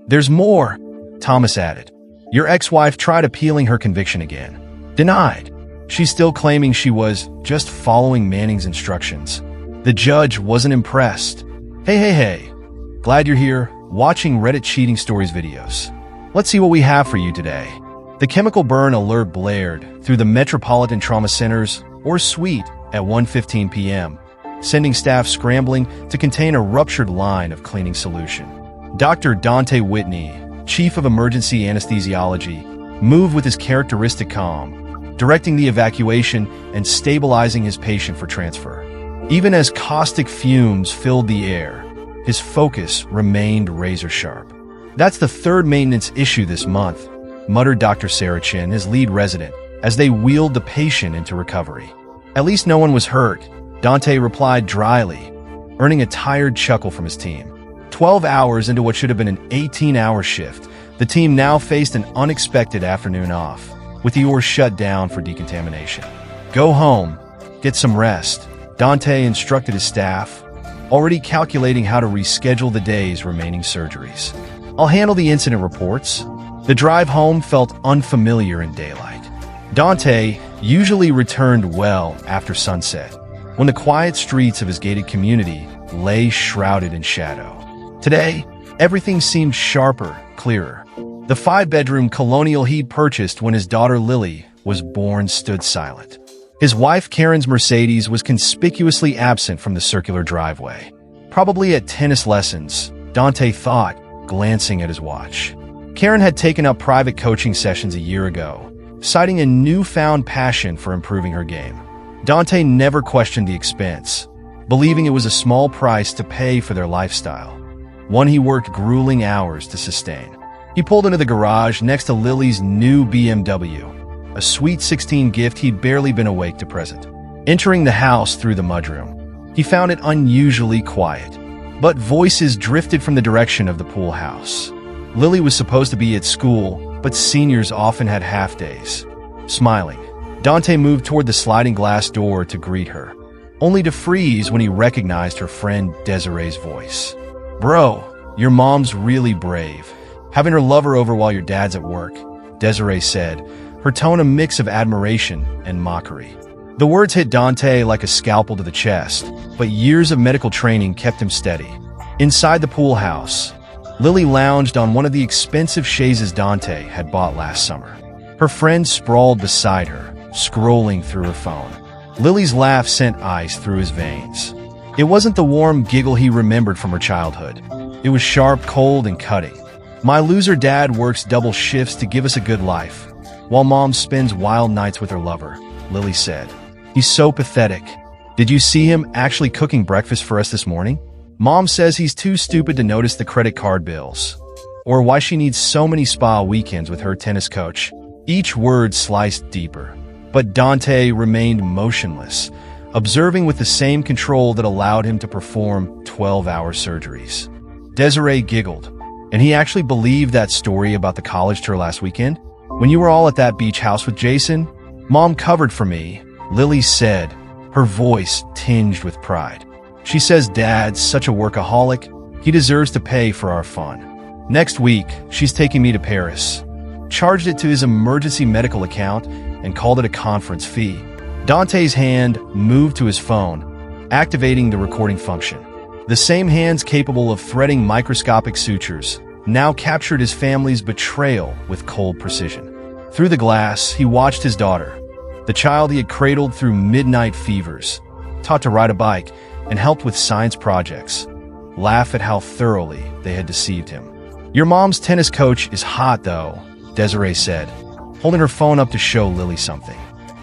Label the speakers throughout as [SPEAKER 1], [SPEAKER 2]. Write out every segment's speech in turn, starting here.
[SPEAKER 1] "There's more," Thomas added. "Your ex-wife tried appealing her conviction again. Denied. She's still claiming she was just following Manning's instructions. The judge wasn't impressed." Hey. Glad you're here, watching Reddit cheating stories videos. Let's see what we have for you today. The chemical burn alert blared through the Metropolitan Trauma Centers or suite at 1:15 p.m., sending staff scrambling to contain a ruptured line of cleaning solution. Dr. Dante Whitney, chief of emergency anesthesiology, moved with his characteristic calm, directing the evacuation and stabilizing his patient for transfer. Even as caustic fumes filled the air, his focus remained razor-sharp. "That's the third maintenance issue this month," muttered Dr. Sarachin, his lead resident, as they wheeled the patient into recovery. "At least no one was hurt," Dante replied dryly, earning a tired chuckle from his team. 12 hours into what should have been an 18-hour shift, the team now faced an unexpected afternoon off, with the EOR shut down for decontamination. "Go home, get some rest," Dante instructed his staff, already calculating how to reschedule the day's remaining surgeries. "I'll handle the incident reports." The drive home felt unfamiliar in daylight. Dante usually returned well after sunset, when the quiet streets of his gated community lay shrouded in shadow. Today, everything seemed sharper, clearer. The 5-bedroom colonial he'd purchased when his daughter Lily was born stood silent. His wife Karen's Mercedes was conspicuously absent from the circular driveway. Probably at tennis lessons, Dante thought, glancing at his watch. Karen had taken up private coaching sessions a year ago, citing a newfound passion for improving her game. Dante never questioned the expense, believing it was a small price to pay for their lifestyle, one he worked grueling hours to sustain. He pulled into the garage next to Lily's new BMW, a sweet 16 gift he'd barely been awake to present. Entering the house through the mudroom, he found it unusually quiet, but voices drifted from the direction of the pool house. Lily was supposed to be at school, but seniors often had half-days. Smiling, Dante moved toward the sliding glass door to greet her, only to freeze when he recognized her friend Desiree's voice. "Bro, your mom's really brave. Having her lover over while your dad's at work," Desiree said, her tone a mix of admiration and mockery. The words hit Dante like a scalpel to the chest, but years of medical training kept him steady. Inside the pool house, Lily lounged on one of the expensive chaises Dante had bought last summer. Her friend sprawled beside her, scrolling through her phone. Lily's laugh sent ice through his veins. It wasn't the warm giggle he remembered from her childhood. It was sharp, cold, and cutting. "My loser dad works double shifts to give us a good life, while mom spends wild nights with her lover," Lily said. "He's so pathetic. Did you see him actually cooking breakfast for us this morning? Mom says he's too stupid to notice the credit card bills, or why she needs so many spa weekends with her tennis coach." Each word sliced deeper, but Dante remained motionless, observing with the same control that allowed him to perform 12-hour surgeries. Desiree giggled. "And he actually believed that story about the college tour last weekend? When you were all at that beach house with Jason? Mom covered for me," Lily said, her voice tinged with pride. "She says Dad's such a workaholic, he deserves to pay for our fun. Next week, she's taking me to Paris." Charged it to his emergency medical account and called it a conference fee. Dante's hand moved to his phone, activating the recording function. The same hands capable of threading microscopic sutures now captured his family's betrayal with cold precision. Through the glass, he watched his daughter, the child he had cradled through midnight fevers, taught to ride a bike, and helped with science projects, laugh at how thoroughly they had deceived him. "Your mom's tennis coach is hot, though," Desiree said, holding her phone up to show Lily something.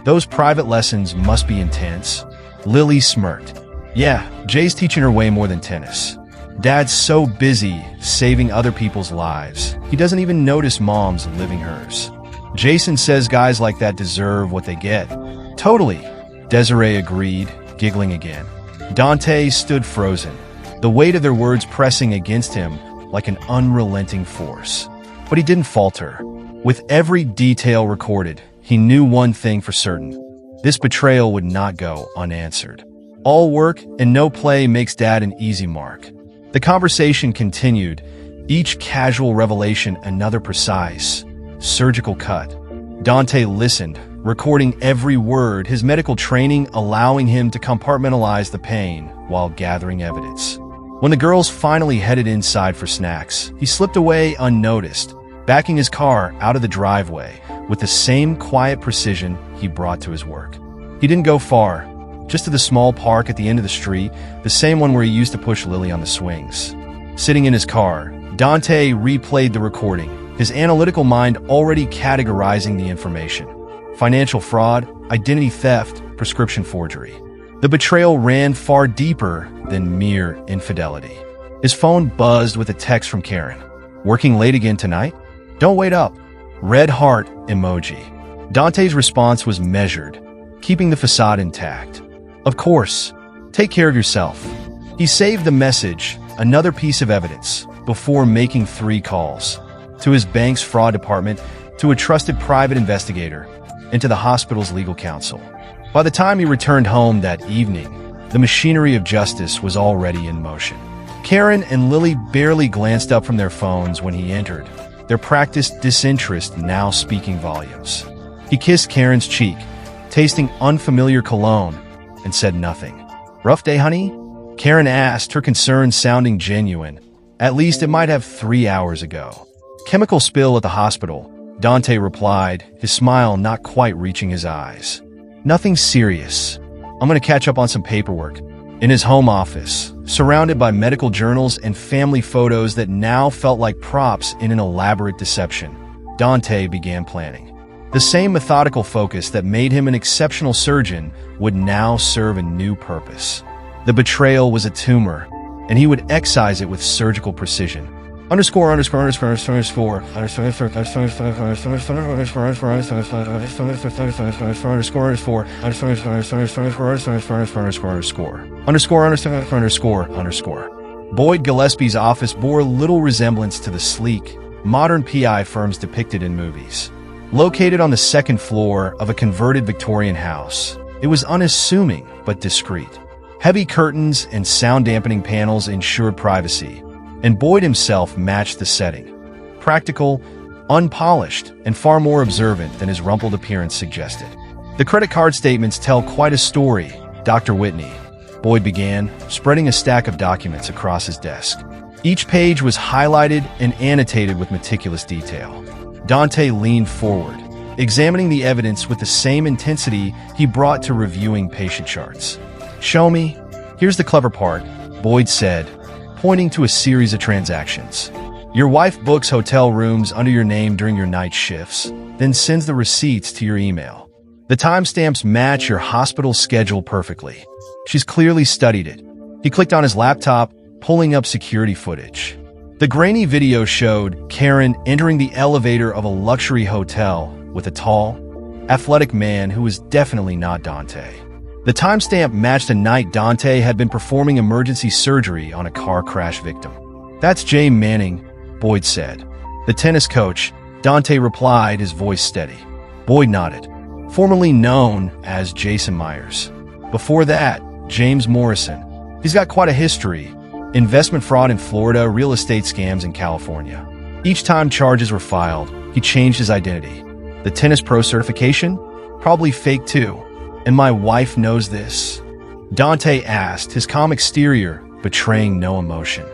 [SPEAKER 1] "Those private lessons must be intense." Lily smirked. "Yeah, Jay's teaching her way more than tennis. Dad's so busy saving other people's lives, he doesn't even notice Mom's living hers. Jason says guys like that deserve what they get." "Totally," Desiree agreed, giggling again. Dante stood frozen, the weight of their words pressing against him like an unrelenting force. But he didn't falter. With every detail recorded, he knew one thing for certain: this betrayal would not go unanswered. All work and no play makes Dad an easy mark. The conversation continued, Each casual revelation another precise, surgical cut. Dante listened, recording every word, his medical training allowing him to compartmentalize the pain while gathering evidence. When the girls finally headed inside for snacks, he slipped away unnoticed, backing his car out of the driveway with the same quiet precision he brought to his work. He didn't go far, just to the small park at the end of the street, the same one where he used to push Lily on the swings. Sitting in his car, Dante replayed the recording, his analytical mind already categorizing the information. Financial fraud, identity theft, prescription forgery. The betrayal ran far deeper than mere infidelity. His phone buzzed with a text from Karen. "Working late again tonight? Don't wait up." Red heart emoji. Dante's response was measured, keeping the facade intact. "Of course. Take care of yourself." He saved the message, another piece of evidence, before making 3 calls. To his bank's fraud department, to a trusted private investigator, and to the hospital's legal counsel. By the time he returned home that evening, the machinery of justice was already in motion. Karen and Lily barely glanced up from their phones when he entered, their practiced disinterest now speaking volumes. He kissed Karen's cheek, tasting unfamiliar cologne, and said nothing. "Rough day, honey?" Karen asked, her concern sounding genuine. "At least it might have 3 hours ago." "Chemical spill at the hospital," Dante replied, his smile not quite reaching his eyes. "Nothing serious. I'm going to catch up on some paperwork." In his home office, surrounded by medical journals and family photos that now felt like props in an elaborate deception, Dante began planning. The same methodical focus that made him an exceptional surgeon would now serve a new purpose. The betrayal was a tumor, and he would excise it with surgical precision. Underscore. Boyd Gillespie's office bore little resemblance to the sleek, modern PI firms depicted in movies. Located on the 2nd floor of a converted Victorian house, it was unassuming but discreet. Heavy curtains and sound-dampening panels ensured privacy, and Boyd himself matched the setting. Practical, unpolished, and far more observant than his rumpled appearance suggested. "The credit card statements tell quite a story, Dr. Whitney," Boyd began, spreading a stack of documents across his desk. Each page was highlighted and annotated with meticulous detail. Dante leaned forward, examining the evidence with the same intensity he brought to reviewing patient charts. "Show me." "Here's the clever part," Boyd said, pointing to a series of transactions. "Your wife books hotel rooms under your name during your night shifts, then sends the receipts to your email. The timestamps match your hospital schedule perfectly. She's clearly studied it." He clicked on his laptop, pulling up security footage. The grainy video showed Karen entering the elevator of a luxury hotel with a tall, athletic man who was definitely not Dante. The timestamp matched a night Dante had been performing emergency surgery on a car crash victim. "That's Jay Manning," Boyd said. "The tennis coach," Dante replied, his voice steady. Boyd nodded. "Formerly known as Jason Myers. Before that, James Morrison. He's got quite a history. Investment fraud in Florida, real estate scams in California. Each time charges were filed, he changed his identity. The tennis pro certification? Probably fake too. And my wife knows this?" Dante asked, his calm exterior betraying no emotion.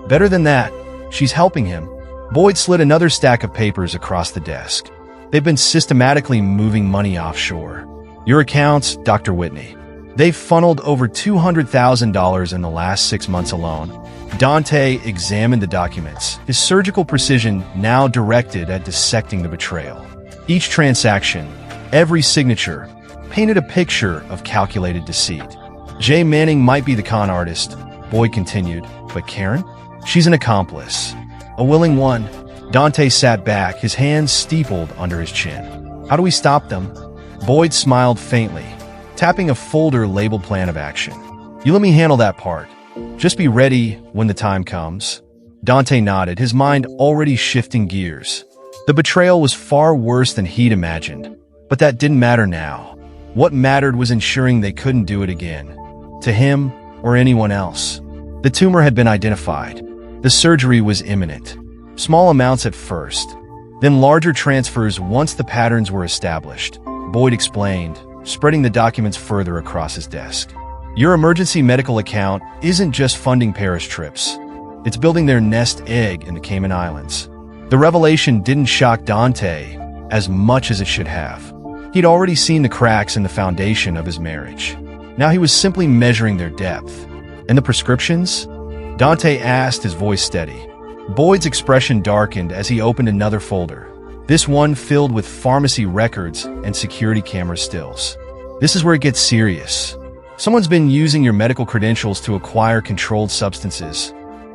[SPEAKER 1] "Better than that, she's helping him." Boyd slid another stack of papers across the desk. "They've been systematically moving money offshore. Your accounts, Dr. Whitney. They've funneled over $200,000 in the last 6 months alone." Dante examined the documents, his surgical precision now directed at dissecting the betrayal. Each transaction, every signature, painted a picture of calculated deceit. "Jay Manning might be the con artist," Boyd continued, "but Karen? She's an accomplice. A willing one." Dante sat back, his hands steepled under his chin. "How do we stop them?" Boyd smiled faintly, tapping a folder labeled Plan of Action. "You let me handle that part. Just be ready when the time comes." Dante nodded, his mind already shifting gears. The betrayal was far worse than he'd imagined, but that didn't matter now. What mattered was ensuring they couldn't do it again, to him or anyone else. The tumor had been identified. The surgery was imminent, Small amounts at first, then larger transfers once the patterns were established, Boyd explained, spreading the documents further across his desk. Your emergency medical account isn't just funding Paris trips. It's building their nest egg in the Cayman Islands. The revelation didn't shock Dante as much as it should have. He'd already seen the cracks in the foundation of his marriage. Now he was simply measuring their depth. And the prescriptions? Dante asked, his voice steady. Boyd's expression darkened as he opened another folder, this one filled with pharmacy records and security camera stills. This is where it gets serious. Someone's been using your medical credentials to acquire controlled substances,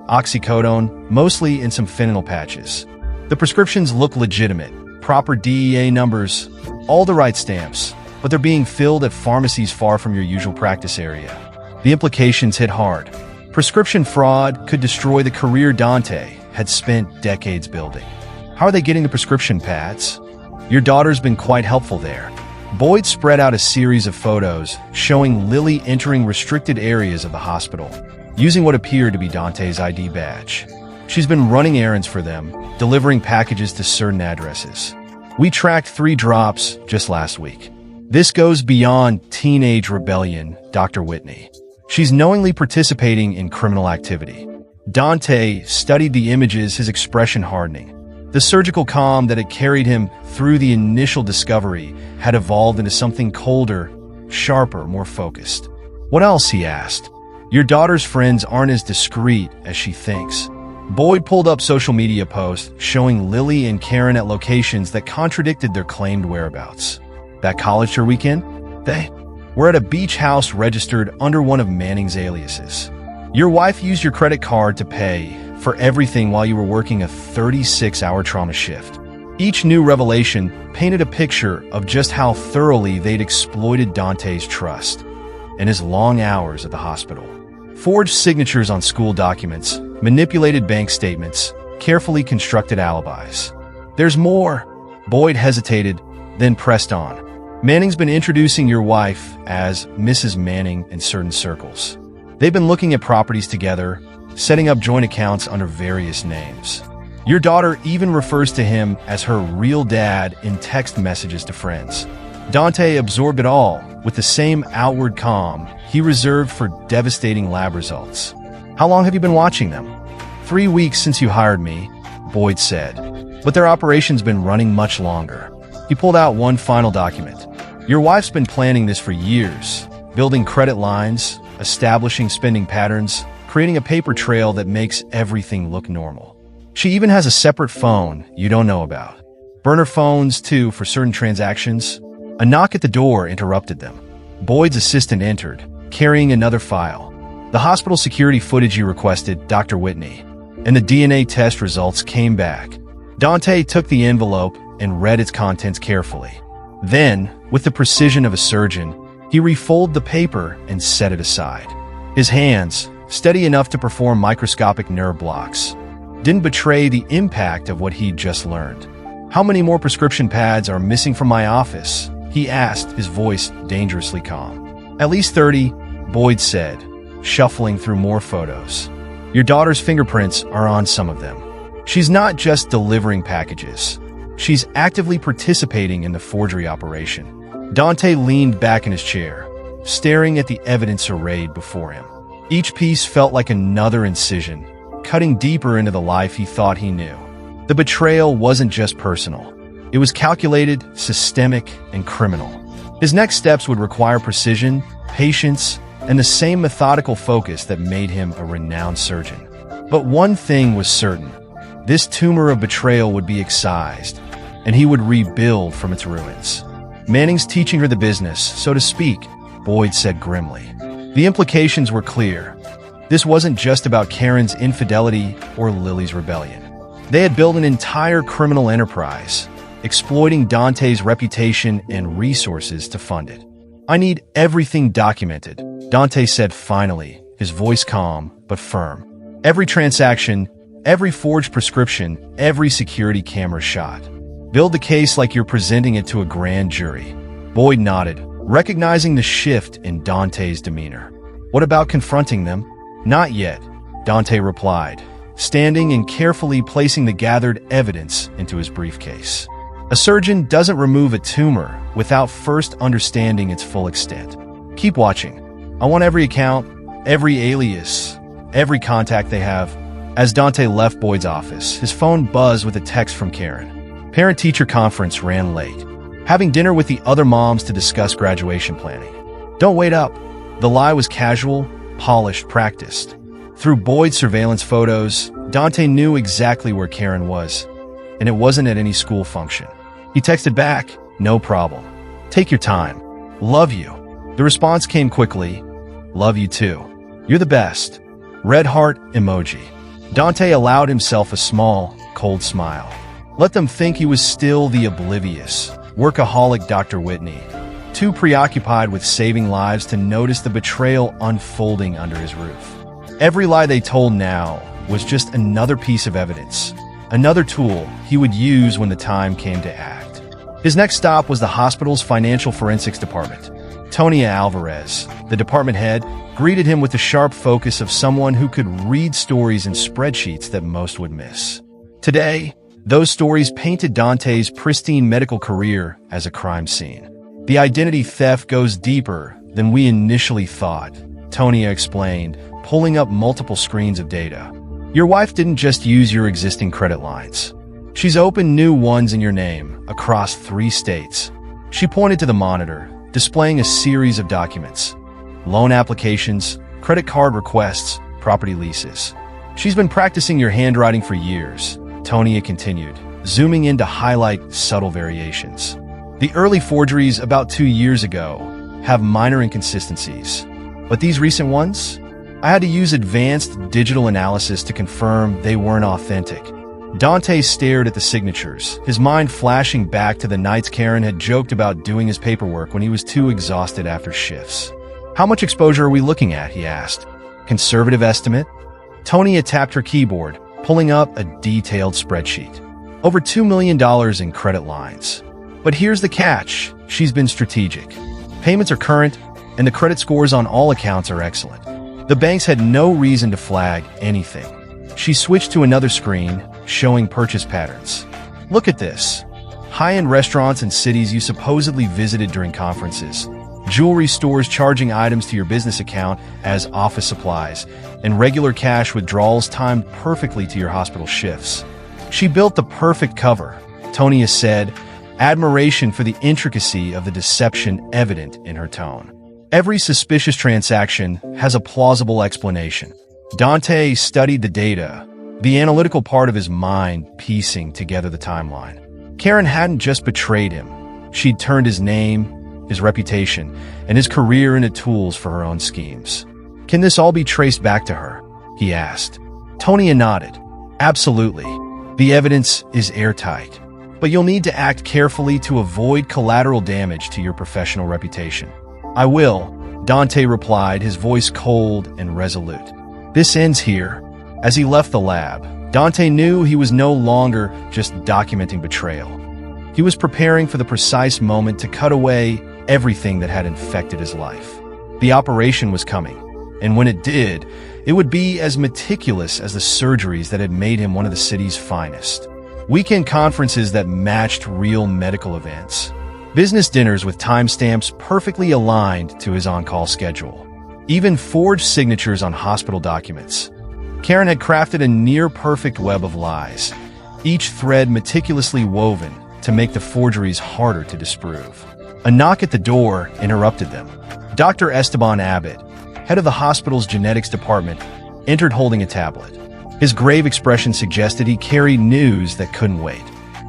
[SPEAKER 1] oxycodone, mostly in some fentanyl patches. The prescriptions look legitimate, proper DEA numbers, all the right stamps, but they're being filled at pharmacies far from your usual practice area. The implications hit hard. Prescription fraud could destroy the career Dante had spent decades building. How are they getting the prescription pads? Your daughter's been quite helpful there. Boyd spread out a series of photos showing Lily entering restricted areas of the hospital, using what appeared to be Dante's ID badge. She's been running errands for them, delivering packages to certain addresses. We tracked 3 drops just last week. This goes beyond teenage rebellion, Dr. Whitney. She's knowingly participating in criminal activity. Dante studied the images, his expression hardening. The surgical calm that had carried him through the initial discovery had evolved into something colder, sharper, more focused. What else, he asked. Your daughter's friends aren't as discreet as she thinks. Boyd pulled up social media posts showing Lily and Karen at locations that contradicted their claimed whereabouts. That college tour weekend? They were at a beach house registered under one of Manning's aliases. Your wife used your credit card to pay for everything while you were working a 36-hour trauma shift. Each new revelation painted a picture of just how thoroughly they'd exploited Dante's trust and his long hours at the hospital. Forged signatures on school documents, manipulated bank statements, carefully constructed alibis. There's more. Boyd hesitated, then pressed on. Manning's been introducing your wife as Mrs. Manning in certain circles. They've been looking at properties together, setting up joint accounts under various names. Your daughter even refers to him as her real dad in text messages to friends. Dante absorbed it all with the same outward calm he reserved for devastating lab results. How long have you been watching them? 3 weeks since you hired me, Boyd said, but their operation's been running much longer. He pulled out one final document. Your wife's been planning this for years, building credit lines, establishing spending patterns, creating a paper trail that makes everything look normal. She even has a separate phone you don't know about. Burner phones, too, for certain transactions. A knock at the door interrupted them. Boyd's assistant entered, carrying another file. The hospital security footage you requested, Dr. Whitney, and the DNA test results came back. Dante took the envelope and read its contents carefully. Then, with the precision of a surgeon, he refolded the paper and set it aside. His hands, steady enough to perform microscopic nerve blocks, didn't betray the impact of what he'd just learned. How many more prescription pads are missing from my office? He asked, his voice dangerously calm. At least 30, Boyd said, shuffling through more photos. Your daughter's fingerprints are on some of them. She's not just delivering packages. She's actively participating in the forgery operation. Dante leaned back in his chair, staring at the evidence arrayed before him. Each piece felt like another incision, cutting deeper into the life he thought he knew. The betrayal wasn't just personal. It was calculated, systemic, and criminal. His next steps would require precision, patience, and the same methodical focus that made him a renowned surgeon. But one thing was certain. This tumor of betrayal would be excised, and he would rebuild from its ruins. Manning's teaching her the business, so to speak, Boyd said grimly. The implications were clear. This wasn't just about Karen's infidelity or Lily's rebellion. They had built an entire criminal enterprise, exploiting Dante's reputation and resources to fund it. I need everything documented, Dante said finally, his voice calm but firm. Every transaction, every forged prescription, every security camera shot. Build the case like you're presenting it to a grand jury. Boyd nodded, recognizing the shift in Dante's demeanor. What about confronting them? Not yet, Dante replied, standing and carefully placing the gathered evidence into his briefcase. A surgeon doesn't remove a tumor without first understanding its full extent. Keep watching. I want every account, every alias, every contact they have. As Dante left Boyd's office, his phone buzzed with a text from Karen. Parent-teacher conference ran late. Having dinner with the other moms to discuss graduation planning. Don't wait up. The lie was casual, polished, practiced. Through Boyd's surveillance photos, Dante knew exactly where Karen was, and it wasn't at any school function. He texted back, "No problem. Take your time. Love you." The response came quickly, "Love you too. You're the best." Red heart emoji. Dante allowed himself a small, cold smile. Let them think he was still the oblivious, workaholic Dr. Whitney, too preoccupied with saving lives to notice the betrayal unfolding under his roof. Every lie they told now was just another piece of evidence, another tool he would use when the time came to act. His next stop was the hospital's financial forensics department. Tonia Alvarez, the department head, greeted him with the sharp focus of someone who could read stories in spreadsheets that most would miss. Today, those stories painted Dante's pristine medical career as a crime scene. The identity theft goes deeper than we initially thought, Tonia explained, pulling up multiple screens of data. Your wife didn't just use your existing credit lines. She's opened new ones in your name across 3 states. She pointed to the monitor, displaying a series of documents. Loan applications, credit card requests, property leases. She's been practicing your handwriting for years, Tonia continued, zooming in to highlight subtle variations. The early forgeries about 2 years ago have minor inconsistencies, but these recent ones? I had to use advanced digital analysis to confirm they weren't authentic. Dante stared at the signatures, his mind flashing back to the nights Karen had joked about doing his paperwork when he was too exhausted after shifts. How much exposure are we looking at, he asked. Conservative estimate? Tonia tapped her keyboard, pulling up a detailed spreadsheet. Over $2 million in credit lines. But here's the catch, she's been strategic. Payments are current, and the credit scores on all accounts are excellent. The banks had no reason to flag anything. She switched to another screen, showing purchase patterns. Look at this. High-end restaurants in cities you supposedly visited during conferences, jewelry stores charging items to your business account as office supplies, and regular cash withdrawals timed perfectly to your hospital shifts. She built the perfect cover, Tonia said, admiration for the intricacy of the deception evident in her tone. Every suspicious transaction has a plausible explanation. Dante studied the data, the analytical part of his mind piecing together the timeline. Karen hadn't just betrayed him. She'd turned his name, his reputation, and his career into tools for her own schemes. Can this all be traced back to her? He asked. Tonia nodded. Absolutely. The evidence is airtight. But you'll need to act carefully to avoid collateral damage to your professional reputation. I will, Dante replied, his voice cold and resolute. This ends here. As he left the lab, Dante knew he was no longer just documenting betrayal. He was preparing for the precise moment to cut away everything that had infected his life. The operation was coming, and when it did, it would be as meticulous as the surgeries that had made him one of the city's finest. Weekend conferences that matched real medical events. Business dinners with timestamps perfectly aligned to his on-call schedule. Even forged signatures on hospital documents. Karen had crafted a near-perfect web of lies, each thread meticulously woven to make the forgeries harder to disprove. A knock at the door interrupted them. Dr. Esteban Abbott, head of the hospital's genetics department, entered holding a tablet. His grave expression suggested he carried news that couldn't wait.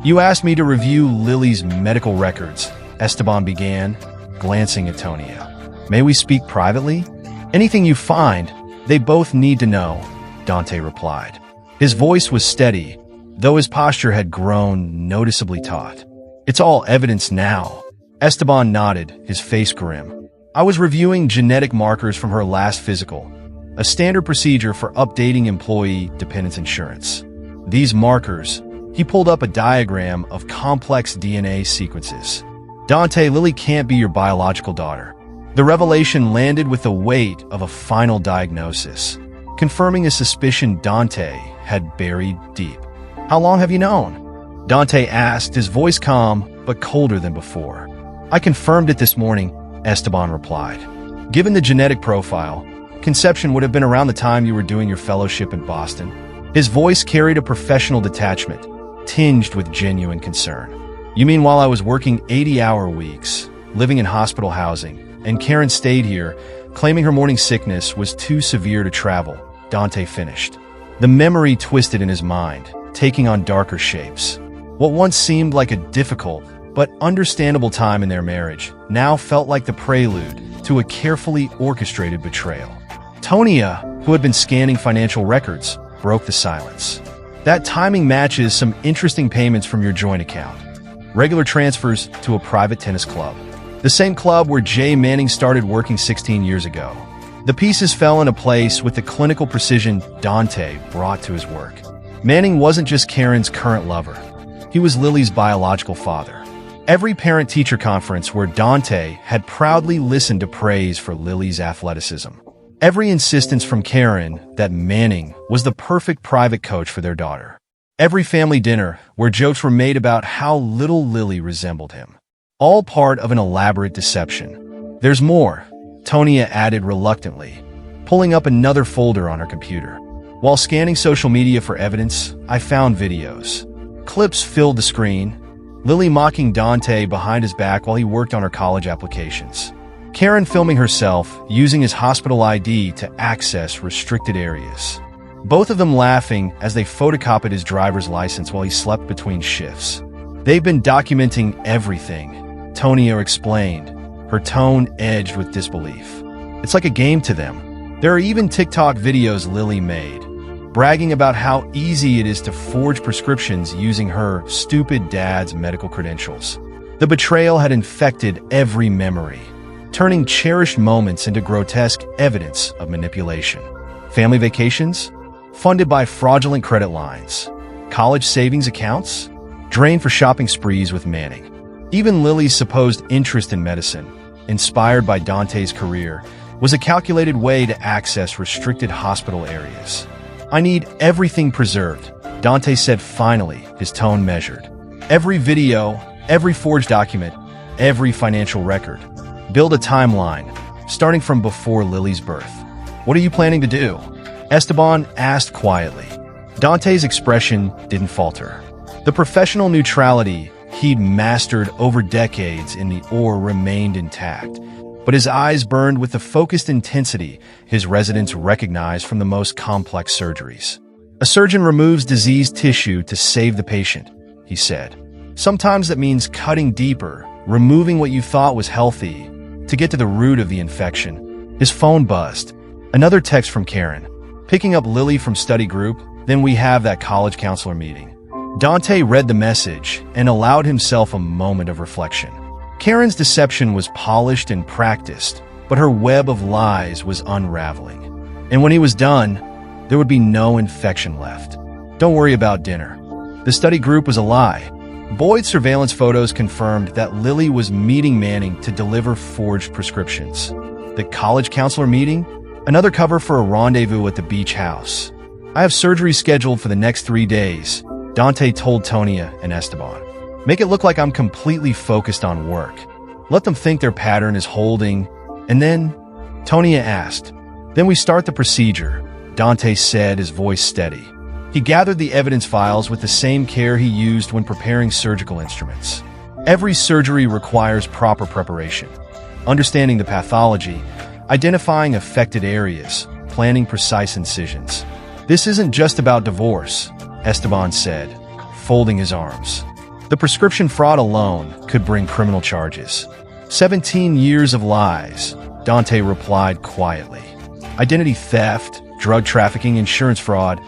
[SPEAKER 1] You asked me to review Lily's medical records, Esteban began, glancing at Tonia. May we speak privately? Anything you find, they both need to know, Dante replied. His voice was steady, though his posture had grown noticeably taut. It's all evidence now. Esteban nodded, his face grim. I was reviewing genetic markers from her last physical, a standard procedure for updating employee dependence insurance. These markers, he pulled up a diagram of complex DNA sequences. Dante, Lily can't be your biological daughter. The revelation landed with the weight of a final diagnosis, confirming a suspicion Dante had buried deep. "How long have you known?" Dante asked, his voice calm but colder than before. "I confirmed it this morning," Esteban replied. "Given the genetic profile, conception would have been around the time you were doing your fellowship in Boston." His voice carried a professional detachment, tinged with genuine concern. "You mean while I was working 80-hour weeks, living in hospital housing, and Karen stayed here, claiming her morning sickness was too severe to travel," Dante finished. The memory twisted in his mind, taking on darker shapes. What once seemed like a difficult but understandable time in their marriage now felt like the prelude to a carefully orchestrated betrayal. Tonia, who had been scanning financial records, broke the silence. "That timing matches some interesting payments from your joint account. Regular transfers to a private tennis club. The same club where Jay Manning started working 16 years ago." The pieces fell into place with the clinical precision Dante brought to his work. Manning wasn't just Karen's current lover. He was Lily's biological father. Every parent-teacher conference where Dante had proudly listened to praise for Lily's athleticism. Every insistence from Karen that Manning was the perfect private coach for their daughter. Every family dinner where jokes were made about how little Lily resembled him. All part of an elaborate deception. "There's more," Tonia added reluctantly, pulling up another folder on her computer. "While scanning social media for evidence, I found videos. Clips filled the screen. Lily mocking Dante behind his back while he worked on her college applications. Karen filming herself using his hospital ID to access restricted areas. Both of them laughing as they photocopied his driver's license while he slept between shifts. They've been documenting everything," Tonia explained, her tone edged with disbelief. "It's like a game to them. There are even TikTok videos Lily made, bragging about how easy it is to forge prescriptions using her stupid dad's medical credentials." The betrayal had infected every memory, turning cherished moments into grotesque evidence of manipulation. Family vacations, funded by fraudulent credit lines. College savings accounts, drained for shopping sprees with Manning. Even Lily's supposed interest in medicine, inspired by Dante's career, was a calculated way to access restricted hospital areas. "I need everything preserved," Dante said finally, his tone measured. "Every video, every forged document, every financial record. Build a timeline, starting from before Lily's birth." "What are you planning to do?" Esteban asked quietly. Dante's expression didn't falter. The professional neutrality he'd mastered over decades in the ore remained intact, but his eyes burned with the focused intensity his residents recognized from the most complex surgeries. "A surgeon removes diseased tissue to save the patient," he said. "Sometimes that means cutting deeper, removing what you thought was healthy, to get to the root of the infection." His phone buzzed. Another text from Karen. "Picking up Lily from study group, then we have that college counselor meeting." Dante read the message and allowed himself a moment of reflection. Karen's deception was polished and practiced, but her web of lies was unraveling. And when he was done, there would be no infection left. "Don't worry about dinner." The study group was a lie. Boyd's surveillance photos confirmed that Lily was meeting Manning to deliver forged prescriptions. The college counselor meeting? Another cover for a rendezvous at the beach house. "I have surgery scheduled for the next 3 days," Dante told Tonia and Esteban. "Make it look like I'm completely focused on work. Let them think their pattern is holding." "And then?" Tonia asked. "Then we start the procedure," Dante said, his voice steady. He gathered the evidence files with the same care he used when preparing surgical instruments. Every surgery requires proper preparation. Understanding the pathology, identifying affected areas, planning precise incisions. "This isn't just about divorce," Esteban said, folding his arms. "The prescription fraud alone could bring criminal charges." 17 years of lies, Dante replied quietly. "Identity theft, drug trafficking, insurance fraud.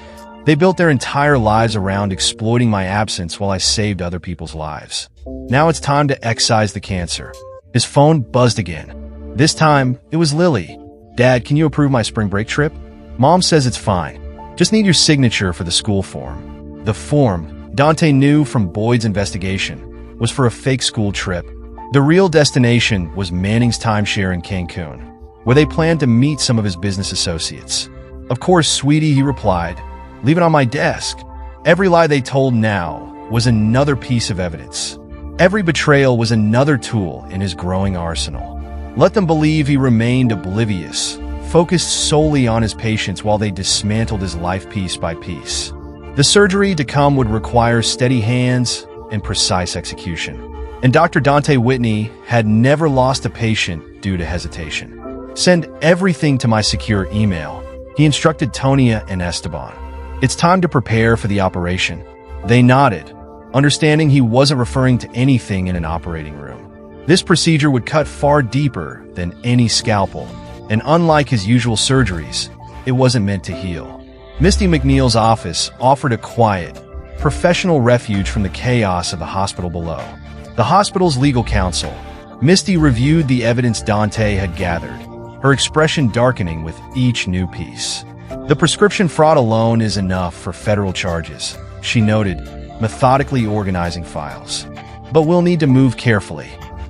[SPEAKER 1] They built their entire lives around exploiting my absence while I saved other people's lives. Now it's time to excise the cancer." His phone buzzed again. This time, it was Lily. "Dad, can you approve my spring break trip? Mom says it's fine. Just need your signature for the school form." The form, Dante knew from Boyd's investigation, was for a fake school trip. The real destination was Manning's timeshare in Cancun, where they planned to meet some of his business associates. "Of course, sweetie," he replied, Leave it on my desk. Every lie they told now was another piece of evidence. Every betrayal was another tool in his growing arsenal. Let them believe he remained oblivious, focused solely on his patients while they dismantled his life piece by piece. The surgery to come would require steady hands and precise execution. And Dr. Dante Whitney had never lost a patient due to hesitation. Send everything to my secure email, he instructed Tonia and Esteban. It's time to prepare for the operation. They nodded, understanding he wasn't referring to anything in an operating room. This procedure would cut far deeper than any scalpel, and unlike his usual surgeries, it wasn't meant to heal. Misty McNeil's office offered a quiet, professional refuge from the chaos of the hospital below. The hospital's legal counsel, Misty reviewed the evidence Dante had gathered, her expression darkening with each new piece. The prescription fraud alone is enough for federal charges, she noted, methodically organizing files. But we'll need to move carefully.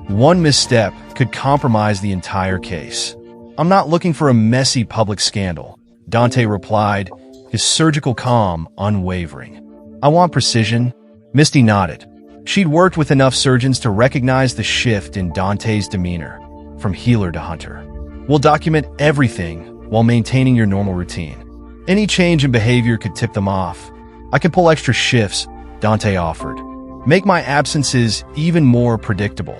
[SPEAKER 1] One misstep could compromise the entire case. I'm not looking for a messy public scandal, Dante replied, his surgical calm unwavering. I want precision. Misty nodded. She'd worked with enough surgeons to recognize the shift in Dante's demeanor, from healer to hunter. We'll document everything while maintaining your normal routine. Any change in behavior could tip them off. I can pull extra shifts, Dante offered. Make my absences even more predictable.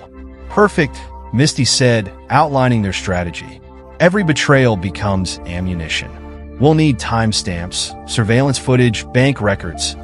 [SPEAKER 1] Perfect, Misty said, outlining their strategy. Every betrayal becomes ammunition. We'll need timestamps, surveillance footage, bank records,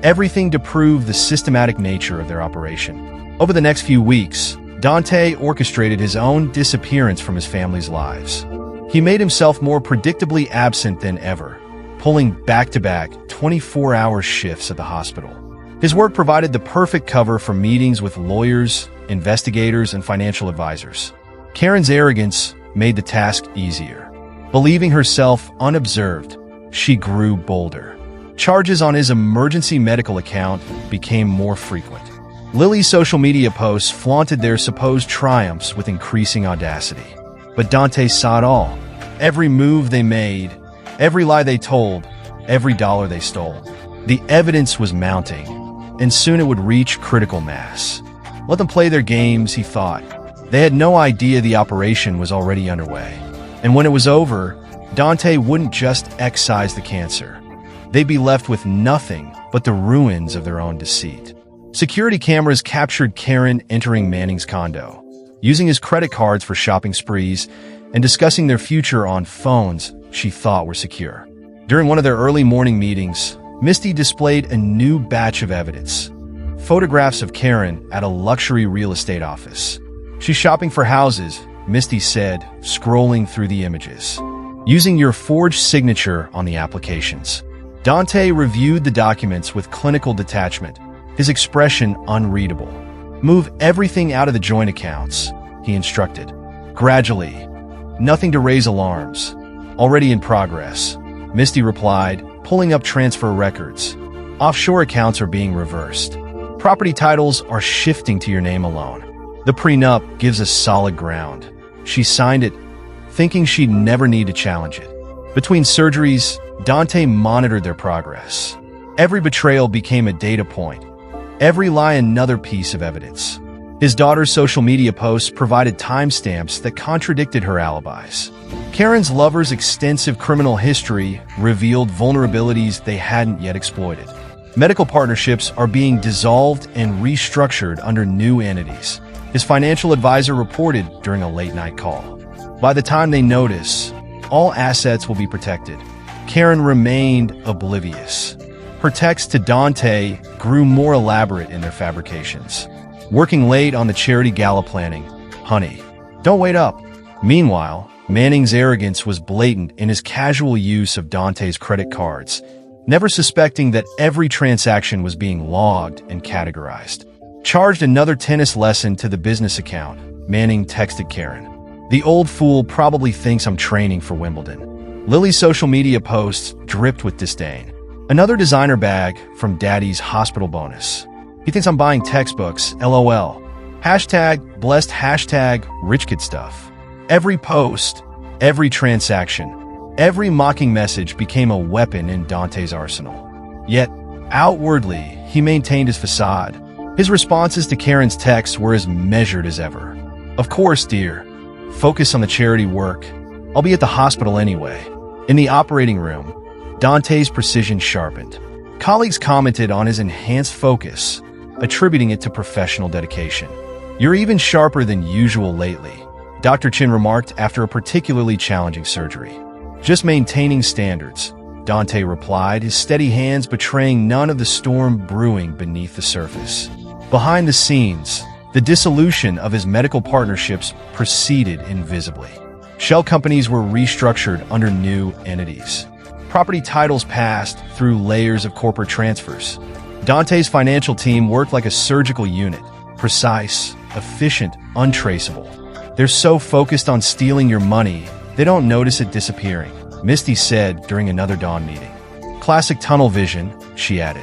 [SPEAKER 1] everything to prove the systematic nature of their operation. Over the next few weeks, Dante orchestrated his own disappearance from his family's lives. He made himself more predictably absent than ever, pulling back-to-back 24-hour shifts at the hospital. His work provided the perfect cover for meetings with lawyers, investigators, and financial advisors. Karen's arrogance made the task easier. Believing herself unobserved, she grew bolder. Charges on his emergency medical account became more frequent. Lily's social media posts flaunted their supposed triumphs with increasing audacity. But Dante saw it all. Every move they made, every lie they told, every dollar they stole. The evidence was mounting, and soon it would reach critical mass. Let them play their games, he thought. They had no idea the operation was already underway. And when it was over, Dante wouldn't just excise the cancer. They'd be left with nothing but the ruins of their own deceit. Security cameras captured Karen entering Manning's condo, using his credit cards for shopping sprees, and discussing their future on phones she thought were secure. During one of their early morning meetings, Misty displayed a new batch of evidence. Photographs of Karen at a luxury real estate office. She's shopping for houses, Misty said, scrolling through the images. Using your forged signature on the applications. Dante reviewed the documents with clinical detachment, his expression unreadable. Move everything out of the joint accounts, he instructed. Gradually. Nothing to raise alarms. Already in progress, Misty replied, pulling up transfer records. Offshore accounts are being reversed. Property titles are shifting to your name alone. The prenup gives us solid ground. She signed it, thinking she'd never need to challenge it. Between surgeries, Dante monitored their progress. Every betrayal became a data point. Every lie another piece of evidence. His daughter's social media posts provided timestamps that contradicted her alibis. Karen's lover's extensive criminal history revealed vulnerabilities they hadn't yet exploited. Medical partnerships are being dissolved and restructured under new entities, his financial advisor reported during a late-night call. By the time they notice, all assets will be protected. Karen remained oblivious. Her texts to Dante grew more elaborate in their fabrications. Working late on the charity gala planning, honey, don't wait up. Meanwhile, Manning's arrogance was blatant in his casual use of Dante's credit cards, never suspecting that every transaction was being logged and categorized. Charged another tennis lesson to the business account, Manning texted Karen. The old fool probably thinks I'm training for Wimbledon. Lily's social media posts dripped with disdain. Another designer bag from Daddy's hospital bonus. He thinks I'm buying textbooks, LOL. Hashtag blessed, hashtag rich kid stuff. Every post, every transaction, Every mocking message became a weapon in Dante's arsenal. Yet, outwardly, he maintained his facade. His responses to Karen's texts were as measured as ever. "Of course, dear. Focus on the charity work. I'll be at the hospital anyway." In the operating room, Dante's precision sharpened. Colleagues commented on his enhanced focus, attributing it to professional dedication. "You're even sharper than usual lately," Dr. Chin remarked after a particularly challenging surgery. "Just maintaining standards," Dante replied, his steady hands betraying none of the storm brewing beneath the surface. Behind the scenes, the dissolution of his medical partnerships proceeded invisibly. Shell companies were restructured under new entities. Property titles passed through layers of corporate transfers. Dante's financial team worked like a surgical unit, precise, efficient, untraceable. "They're so focused on stealing your money, they don't notice it disappearing," Misty said during another dawn meeting. "Classic tunnel vision," she added.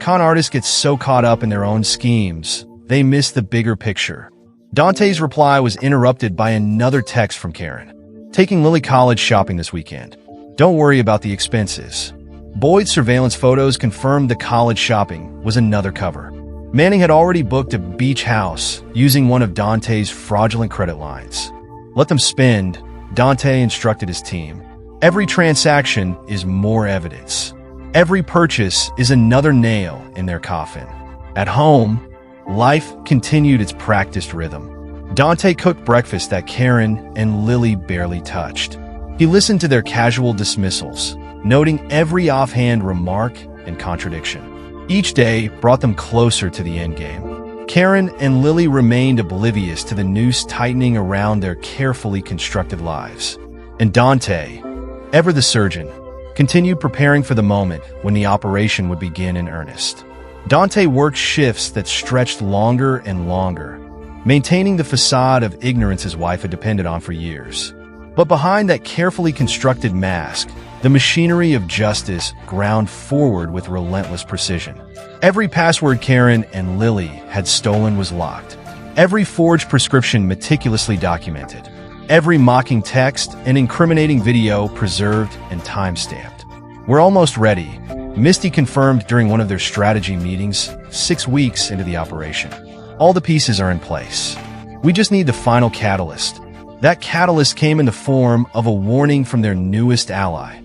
[SPEAKER 1] "Con artists get so caught up in their own schemes, they miss the bigger picture." Dante's reply was interrupted by another text from Karen. "Taking Lily College shopping this weekend. Don't worry about the expenses." Boyd's surveillance photos confirmed the college shopping was another cover. Manning had already booked a beach house using one of Dante's fraudulent credit lines. "Let them spend," Dante instructed his team. "Every transaction is more evidence. Every purchase is another nail in their coffin." At home, life continued its practiced rhythm. Dante cooked breakfast that Karen and Lily barely touched. He listened to their casual dismissals, noting every offhand remark and contradiction. Each day brought them closer to the endgame. Karen and Lily remained oblivious to the noose tightening around their carefully constructed lives. And Dante, ever the surgeon, continued preparing for the moment when the operation would begin in earnest. Dante worked shifts that stretched longer and longer, maintaining the facade of ignorance his wife had depended on for years. But behind that carefully constructed mask, the machinery of justice ground forward with relentless precision. Every password Karen and Lily had stolen was locked. Every forged prescription meticulously documented. Every mocking text and incriminating video preserved and time-stamped. "We're almost ready," Misty confirmed during one of their strategy meetings 6 weeks into the operation. "All the pieces are in place. We just need the final catalyst." That catalyst came in the form of a warning from their newest ally,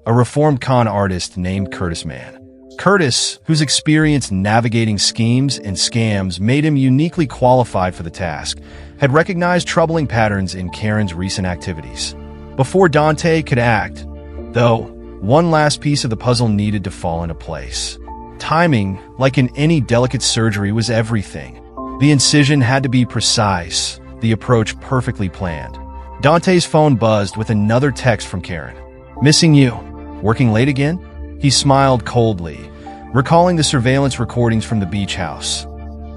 [SPEAKER 1] a reformed con artist named Curtis Mann. Curtis, whose experience navigating schemes and scams made him uniquely qualified for the task, had recognized troubling patterns in Karen's recent activities. Before Dante could act, though, one last piece of the puzzle needed to fall into place. Timing, like in any delicate surgery, was everything. The incision had to be precise, the approach perfectly planned. Dante's phone buzzed with another text from Karen. "Missing you. Working late again?" He smiled coldly, recalling the surveillance recordings from the beach house.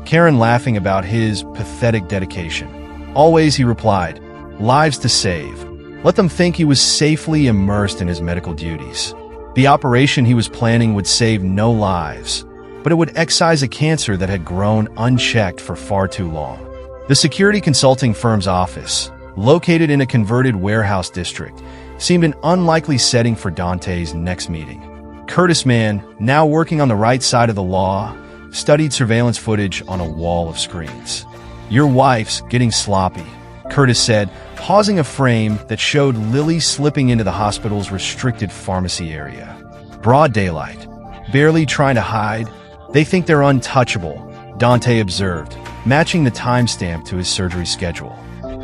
[SPEAKER 1] Karen laughing about his pathetic dedication. "Always," he replied. "Lives to save." Let them think he was safely immersed in his medical duties. The operation he was planning would save no lives, but it would excise a cancer that had grown unchecked for far too long. The security consulting firm's office, located in a converted warehouse district, seemed an unlikely setting for Dante's next meeting. Curtis Mann, now working on the right side of the law, studied surveillance footage on a wall of screens. "Your wife's getting sloppy," Curtis said, pausing a frame that showed Lily slipping into the hospital's restricted pharmacy area. "Broad daylight. Barely trying to hide. They think they're untouchable," Dante observed, matching the timestamp to his surgery schedule.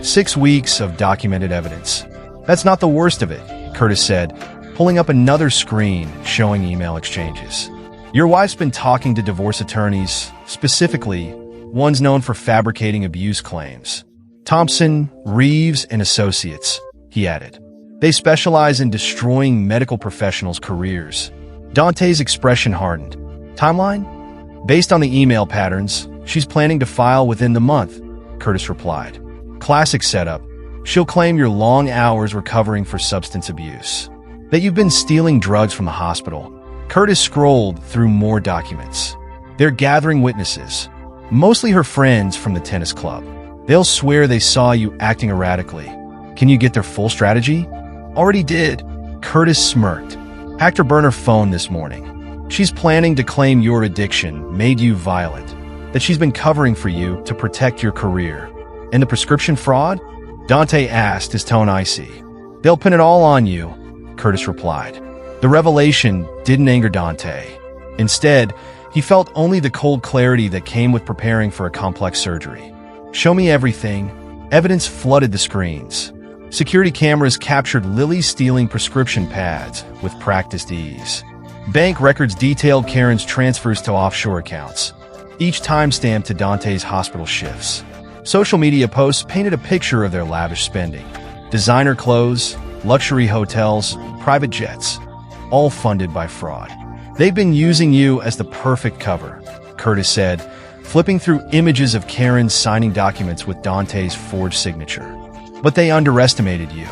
[SPEAKER 1] 6 weeks of documented evidence. "That's not the worst of it," Curtis said, pulling up another screen showing email exchanges. "Your wife's been talking to divorce attorneys, specifically ones known for fabricating abuse claims. Thompson, Reeves, and Associates," he added. "They specialize in destroying medical professionals' careers." Dante's expression hardened. "Timeline?" "Based on the email patterns, she's planning to file within the month," Curtis replied. "Classic setup. She'll claim your long hours recovering for substance abuse. That you've been stealing drugs from the hospital." Curtis scrolled through more documents. "They're gathering witnesses, mostly her friends from the tennis club. They'll swear they saw you acting erratically. Can you get their full strategy?" "Already did," Curtis smirked. Hacked her burner phone this morning. She's planning to claim your addiction made you violent, that she's been covering for you to protect your career. And the prescription fraud? Dante asked, his tone icy. They'll pin it all on you, Curtis replied. The revelation didn't anger Dante. Instead, he felt only the cold clarity that came with preparing for a complex surgery. Show me everything. Evidence flooded the screens. Security cameras captured Lily stealing prescription pads with practiced ease. Bank records detailed Karen's transfers to offshore accounts, each timestamped to Dante's hospital shifts. Social media posts painted a picture of their lavish spending. Designer clothes, luxury hotels, private jets, all funded by fraud. They've been using you as the perfect cover, Curtis said, flipping through images of Karen signing documents with Dante's forged signature. But they underestimated you.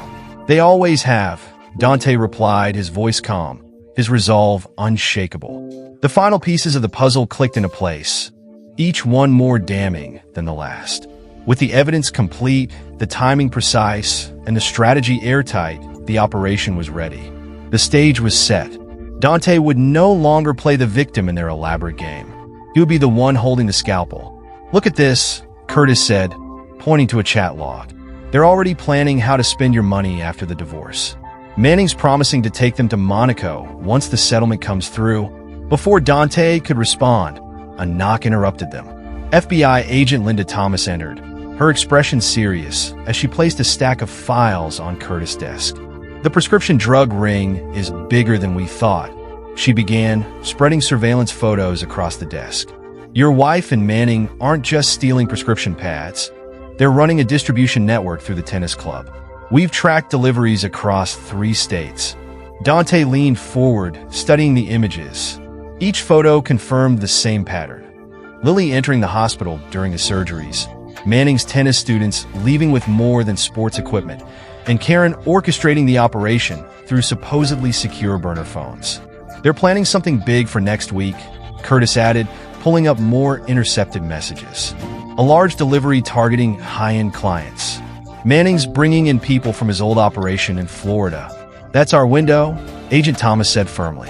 [SPEAKER 1] They always have, Dante replied, his voice calm, his resolve unshakable. The final pieces of the puzzle clicked into place, each one more damning than the last. With the evidence complete, the timing precise, and the strategy airtight, the operation was ready. The stage was set. Dante would no longer play the victim in their elaborate game. He would be the one holding the scalpel. Look at this, Curtis said, pointing to a chat log. They're already planning how to spend your money after the divorce. Manning's promising to take them to Monaco once the settlement comes through. Before Dante could respond, a knock interrupted them. FBI agent Linda Thomas entered, her expression serious as she placed a stack of files on Curtis' desk. The prescription drug ring is bigger than we thought, she began, spreading surveillance photos across the desk. Your wife and Manning aren't just stealing prescription pads. They're running a distribution network through the tennis club. We've tracked deliveries across 3 states. Dante leaned forward, studying the images. Each photo confirmed the same pattern. Lily entering the hospital during the surgeries, Manning's tennis students leaving with more than sports equipment, and Karen orchestrating the operation through supposedly secure burner phones. They're planning something big for next week, Curtis added, pulling up more intercepted messages. A large delivery targeting high-end clients. Manning's bringing in people from his old operation in Florida. That's our window, Agent Thomas said firmly.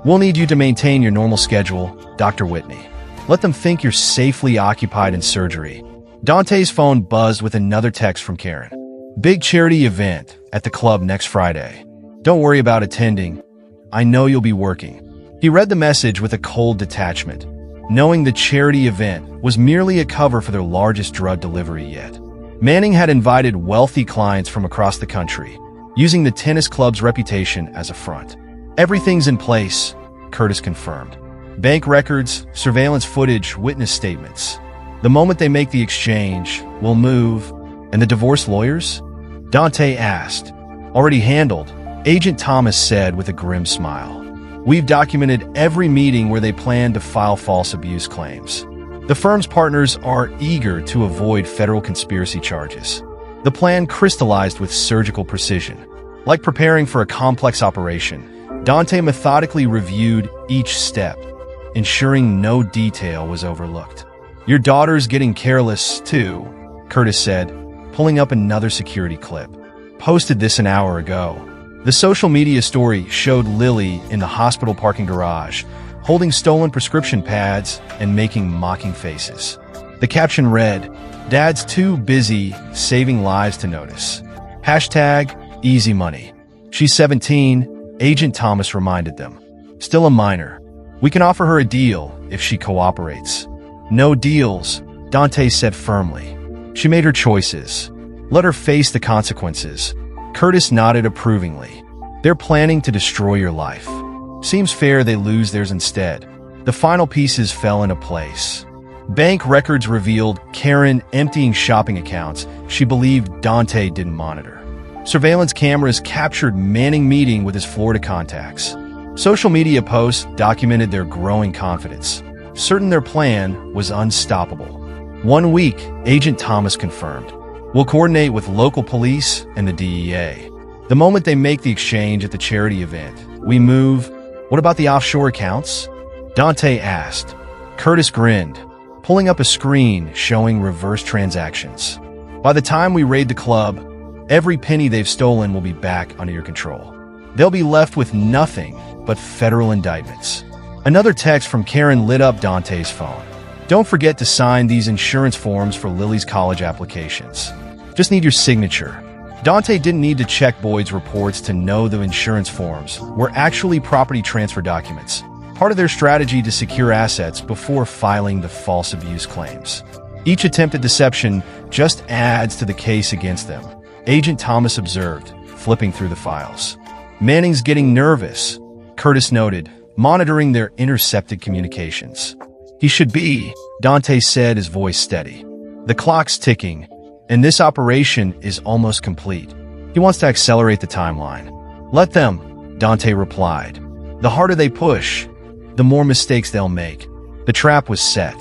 [SPEAKER 1] We'll need you to maintain your normal schedule, Dr. Whitney. Let them think you're safely occupied in surgery. Dante's phone buzzed with another text from Karen. Big charity event at the club next Friday. Don't worry about attending. I know you'll be working. He read the message with a cold detachment, knowing the charity event was merely a cover for their largest drug delivery yet. Manning had invited wealthy clients from across the country, using the tennis club's reputation as a front. Everything's in place, Curtis confirmed. Bank records, surveillance footage, witness statements. The moment they make the exchange, we'll move. And the divorce lawyers? Dante asked. Already handled, Agent Thomas said with a grim smile. We've documented every meeting where they plan to file false abuse claims. The firm's partners are eager to avoid federal conspiracy charges. The plan crystallized with surgical precision. Like preparing for a complex operation, Dante methodically reviewed each step, ensuring no detail was overlooked. Your daughter's getting careless, too, Curtis said, pulling up another security clip. Posted this an hour ago. The social media story showed Lily in the hospital parking garage, holding stolen prescription pads and making mocking faces. The caption read, Dad's too busy saving lives to notice. # easy money. She's 17, Agent Thomas reminded them. Still a minor. We can offer her a deal if she cooperates. No deals, Dante said firmly. She made her choices. Let her face the consequences. Curtis nodded approvingly. They're planning to destroy your life. Seems fair they lose theirs instead. The final pieces fell into place. Bank records revealed Karen emptying shopping accounts she believed Dante didn't monitor. Surveillance cameras captured Manning meeting with his Florida contacts. Social media posts documented their growing confidence, certain their plan was unstoppable. 1 week, Agent Thomas confirmed. We'll coordinate with local police and the DEA. The moment they make the exchange at the charity event, we move. What about the offshore accounts? Dante asked. Curtis grinned, pulling up a screen showing reverse transactions. By the time we raid the club, every penny they've stolen will be back under your control. they'll be left with nothing but federal indictments. Another text from Karen lit up Dante's phone. Don't forget to sign these insurance forms for Lily's college applications. Just need your signature. Dante didn't need to check Boyd's reports to know the insurance forms were actually property transfer documents, part of their strategy to secure assets before filing the false abuse claims. Each attempt at deception just adds to the case against them, Agent Thomas observed, flipping through the files. Manning's getting nervous, Curtis noted, monitoring their intercepted communications. He should be, Dante said, his voice steady. The clock's ticking, and this operation is almost complete. He wants to accelerate the timeline. Let them, Dante replied. The harder they push, the more mistakes they'll make. The trap was set.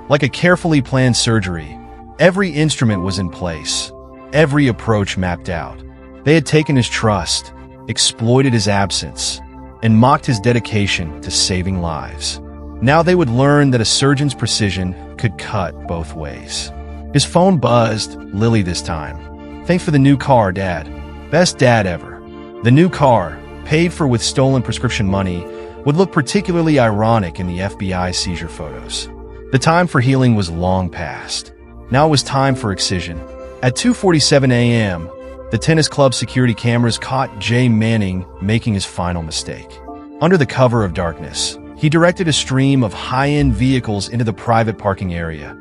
[SPEAKER 1] Like a carefully planned surgery, every instrument was in place, every approach mapped out. They had taken his trust, exploited his absence, and mocked his dedication to saving lives. Now they would learn that a surgeon's precision could cut both ways. His phone buzzed, Lily this time. Thanks for the new car, Dad. Best dad ever. The new car, paid for with stolen prescription money, would look particularly ironic in the FBI seizure photos. The time for healing was long past. Now it was time for excision. At 2:47 a.m., the tennis club security cameras caught Jay Manning making his final mistake. Under the cover of darkness, he directed a stream of high-end vehicles into the private parking area.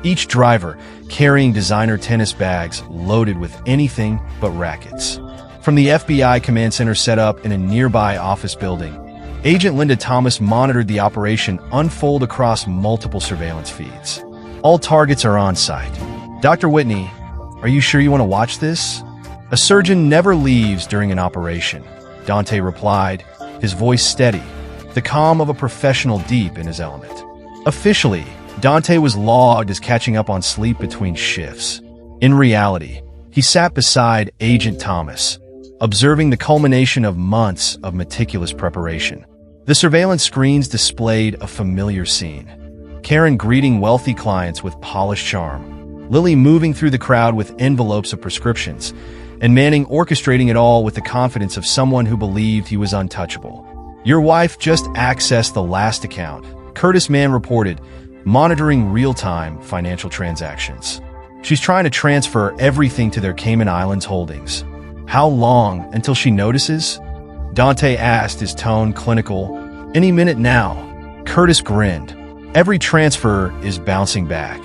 [SPEAKER 1] Each driver carrying designer tennis bags loaded with anything but rackets. From the FBI command center set up in a nearby office building, Agent Linda Thomas monitored the operation unfold across multiple surveillance feeds. All targets are on site. Dr. Whitney, are you sure you want to watch this? A surgeon never leaves during an operation, Dante replied, his voice steady, the calm of a professional deep in his element. Officially, Dante was logged as catching up on sleep between shifts. In reality, he sat beside Agent Thomas, observing the culmination of months of meticulous preparation. The surveillance screens displayed a familiar scene. Karen greeting wealthy clients with polished charm, Lily moving through the crowd with envelopes of prescriptions, and Manning orchestrating it all with the confidence of someone who believed he was untouchable. Your wife just accessed the last account, Curtis Mann reported, monitoring real-time financial transactions. She's trying to transfer everything to their Cayman Islands holdings. How long until she notices? Dante asked, his tone clinical. Any minute now. Curtis grinned. Every transfer is bouncing back.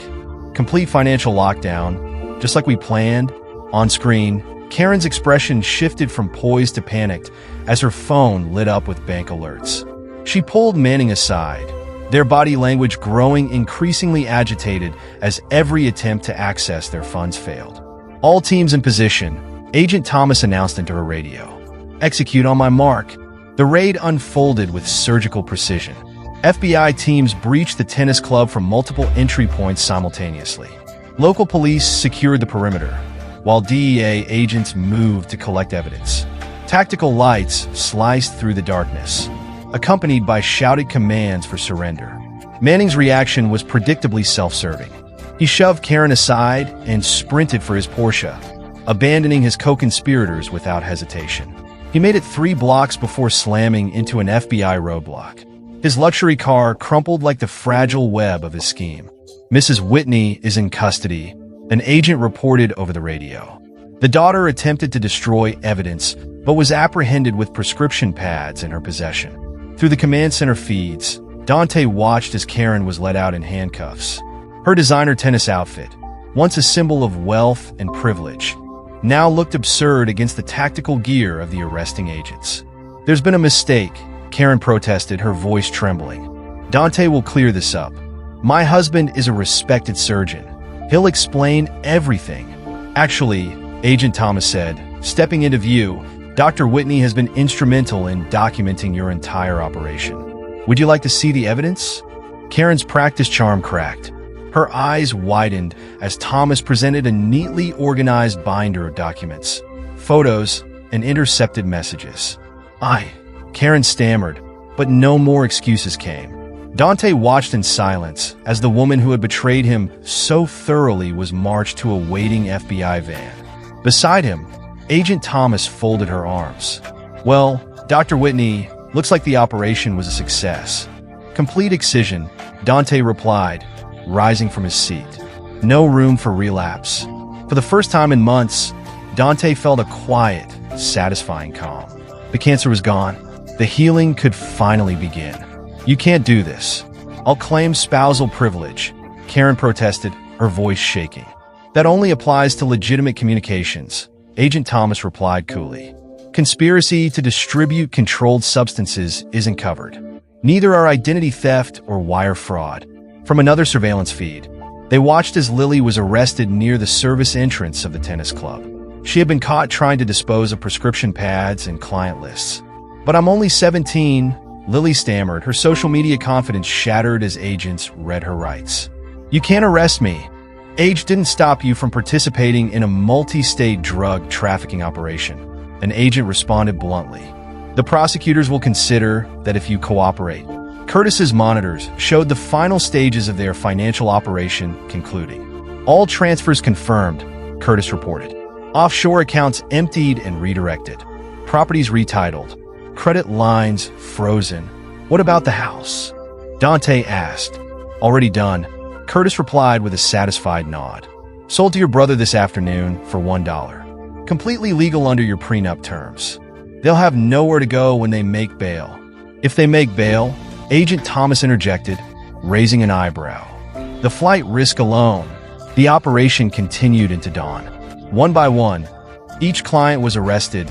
[SPEAKER 1] Complete financial lockdown, just like we planned. On screen, Karen's expression shifted from poised to panicked as her phone lit up with bank alerts. She pulled Manning aside, their body language growing increasingly agitated as every attempt to access their funds failed. All teams in position, Agent Thomas announced into her radio. Execute on my mark. The raid unfolded with surgical precision. FBI teams breached the tennis club from multiple entry points simultaneously. Local police secured the perimeter, while DEA agents moved to collect evidence. Tactical lights sliced through the darkness, accompanied by shouted commands for surrender. Manning's reaction was predictably self-serving. He shoved Karen aside and sprinted for his Porsche, abandoning his co-conspirators without hesitation. He made it 3 blocks before slamming into an FBI roadblock. His luxury car crumpled like the fragile web of his scheme. Mrs. Whitney is in custody, an agent reported over the radio. The daughter attempted to destroy evidence, but was apprehended with prescription pads in her possession. Through the command center feeds, Dante watched as Karen was let out in handcuffs. Her designer tennis outfit, once a symbol of wealth and privilege, now looked absurd against the tactical gear of the arresting agents. There's been a mistake, Karen protested, her voice trembling. Dante will clear this up. My husband is a respected surgeon. He'll explain everything. Actually, Agent Thomas said, stepping into view, Dr. Whitney has been instrumental in documenting your entire operation. Would you like to see the evidence? Karen's practice charm cracked. Her eyes widened as Thomas presented a neatly organized binder of documents, photos, and intercepted messages. Karen stammered, but no more excuses came. Dante watched in silence as the woman who had betrayed him so thoroughly was marched to a waiting FBI van. Beside him, Agent Thomas folded her arms. Well, Dr. Whitney, looks like the operation was a success. Complete excision, Dante replied, rising from his seat. No room for relapse. For the first time in months, Dante felt a quiet, satisfying calm. The cancer was gone. The healing could finally begin. You can't do this. I'll claim spousal privilege, Karen protested, her voice shaking. That only applies to legitimate communications, Agent Thomas replied coolly. Conspiracy to distribute controlled substances isn't covered. Neither are identity theft or wire fraud. From another surveillance feed, they watched as Lily was arrested near the service entrance of the tennis club. She had been caught trying to dispose of prescription pads and client lists. But I'm only 17, Lily stammered, her social media confidence shattered as agents read her rights. You can't arrest me. Age didn't stop you from participating in a multi-state drug trafficking operation. An agent responded bluntly. The prosecutors will consider that if you cooperate. Curtis's monitors showed the final stages of their financial operation concluding. All transfers confirmed, Curtis reported. Offshore accounts emptied and redirected. Properties retitled. Credit lines frozen. What about the house? Dante asked. Already done, Curtis replied with a satisfied nod. Sold to your brother this afternoon for $1. Completely legal under your prenup terms. They'll have nowhere to go when they make bail. If they make bail, Agent Thomas interjected, raising an eyebrow. The flight risk alone. The operation continued into dawn. One by one, each client was arrested,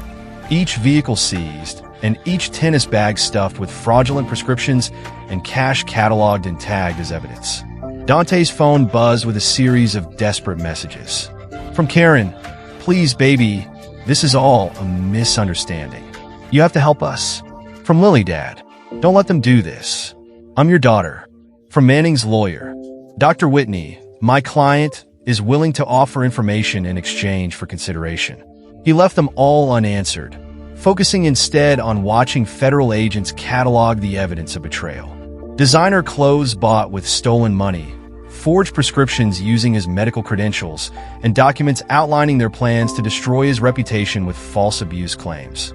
[SPEAKER 1] each vehicle seized, and each tennis bag stuffed with fraudulent prescriptions and cash cataloged and tagged as evidence. Dante's phone buzzed with a series of desperate messages. From Karen, please baby, this is all a misunderstanding. You have to help us. From Lily, Dad, don't let them do this. I'm your daughter. From Manning's lawyer, Dr. Whitney, my client is willing to offer information in exchange for consideration. He left them all unanswered, focusing instead on watching federal agents catalog the evidence of betrayal. Designer clothes bought with stolen money, forged prescriptions using his medical credentials, and documents outlining their plans to destroy his reputation with false abuse claims.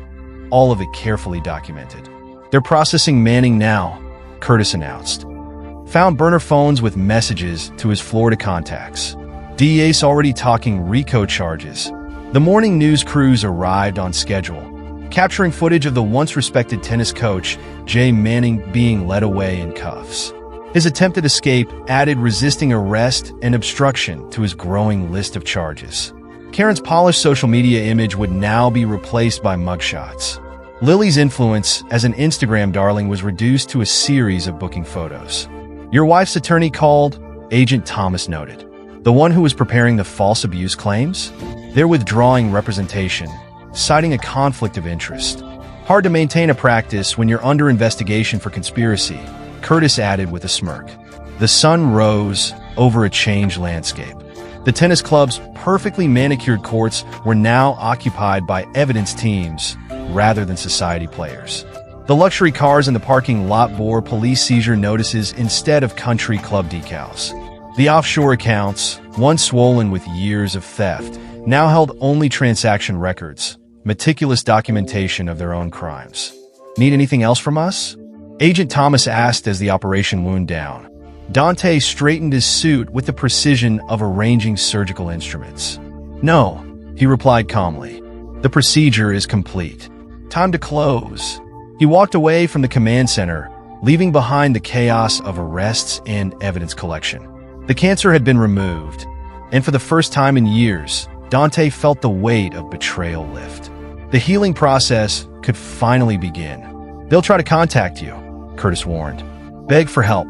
[SPEAKER 1] All of it carefully documented. They're processing Manning now, Curtis announced. Found burner phones with messages to his Florida contacts. DEA's already talking RICO charges. The morning news crews arrived on schedule, capturing footage of the once-respected tennis coach, Jay Manning, being led away in cuffs. His attempted escape added resisting arrest and obstruction to his growing list of charges. Karen's polished social media image would now be replaced by mugshots. Lily's influence as an Instagram darling was reduced to a series of booking photos. Your wife's attorney called, Agent Thomas noted. The one who was preparing the false abuse claims? They're withdrawing representation, citing a conflict of interest. Hard to maintain a practice when you're under investigation for conspiracy, Curtis added with a smirk. The sun rose over a changed landscape. The tennis club's perfectly manicured courts were now occupied by evidence teams rather than society players. The luxury cars in the parking lot bore police seizure notices instead of country club decals. The offshore accounts, once swollen with years of theft, now held only transaction records, meticulous documentation of their own crimes. Need anything else from us? Agent Thomas asked as the operation wound down. Dante straightened his suit with the precision of arranging surgical instruments. No, he replied calmly. The procedure is complete. Time to close. He walked away from the command center, leaving behind the chaos of arrests and evidence collection. The cancer had been removed, and for the first time in years, Dante felt the weight of betrayal lift. The healing process could finally begin. They'll try to contact you, Curtis warned. Beg for help.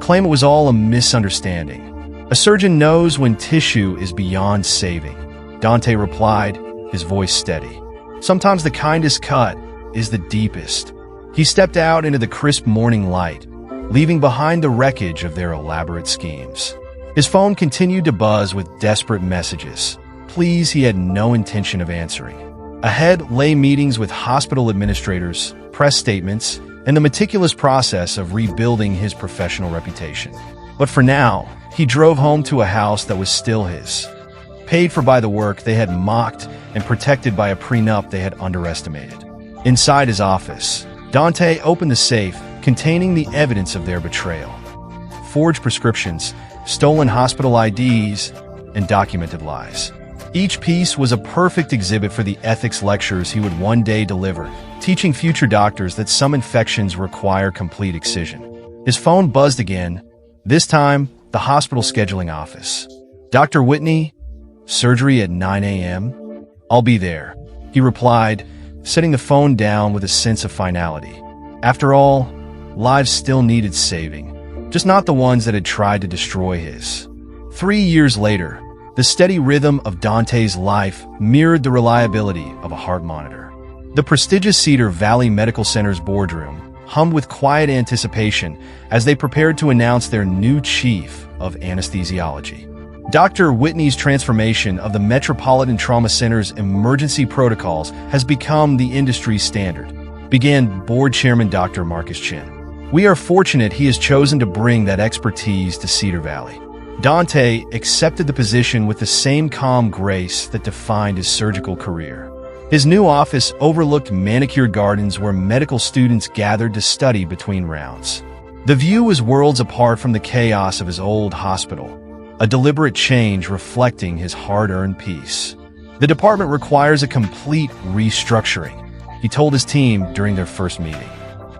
[SPEAKER 1] Claim it was all a misunderstanding. A surgeon knows when tissue is beyond saving, Dante replied, his voice steady. Sometimes the kindest cut is the deepest. He stepped out into the crisp morning light, leaving behind the wreckage of their elaborate schemes. His phone continued to buzz with desperate messages. Please, he had no intention of answering. Ahead lay meetings with hospital administrators, press statements, and the meticulous process of rebuilding his professional reputation. But for now, he drove home to a house that was still his. Paid for by the work they had mocked and protected by a prenup they had underestimated. Inside his office, Dante opened the safe containing the evidence of their betrayal. Forged prescriptions, stolen hospital IDs, and documented lies. Each piece was a perfect exhibit for the ethics lectures he would one day deliver, teaching future doctors that some infections require complete excision. His phone buzzed again, this time the hospital scheduling office. "Dr. Whitney, surgery at 9 a.m.? I'll be there," he replied, setting the phone down with a sense of finality. After all, lives still needed saving, just not the ones that had tried to destroy his. 3 years later, the steady rhythm of Dante's life mirrored the reliability of a heart monitor. The prestigious Cedar Valley Medical Center's boardroom hummed with quiet anticipation as they prepared to announce their new chief of anesthesiology. Dr. Whitney's transformation of the Metropolitan Trauma Center's emergency protocols has become the industry standard, began board chairman Dr. Marcus Chin. "We are fortunate he has chosen to bring that expertise to Cedar Valley." Dante accepted the position with the same calm grace that defined his surgical career. His new office overlooked manicured gardens where medical students gathered to study between rounds. The view was worlds apart from the chaos of his old hospital, a deliberate change reflecting his hard-earned peace. "The department requires a complete restructuring," he told his team during their first meeting.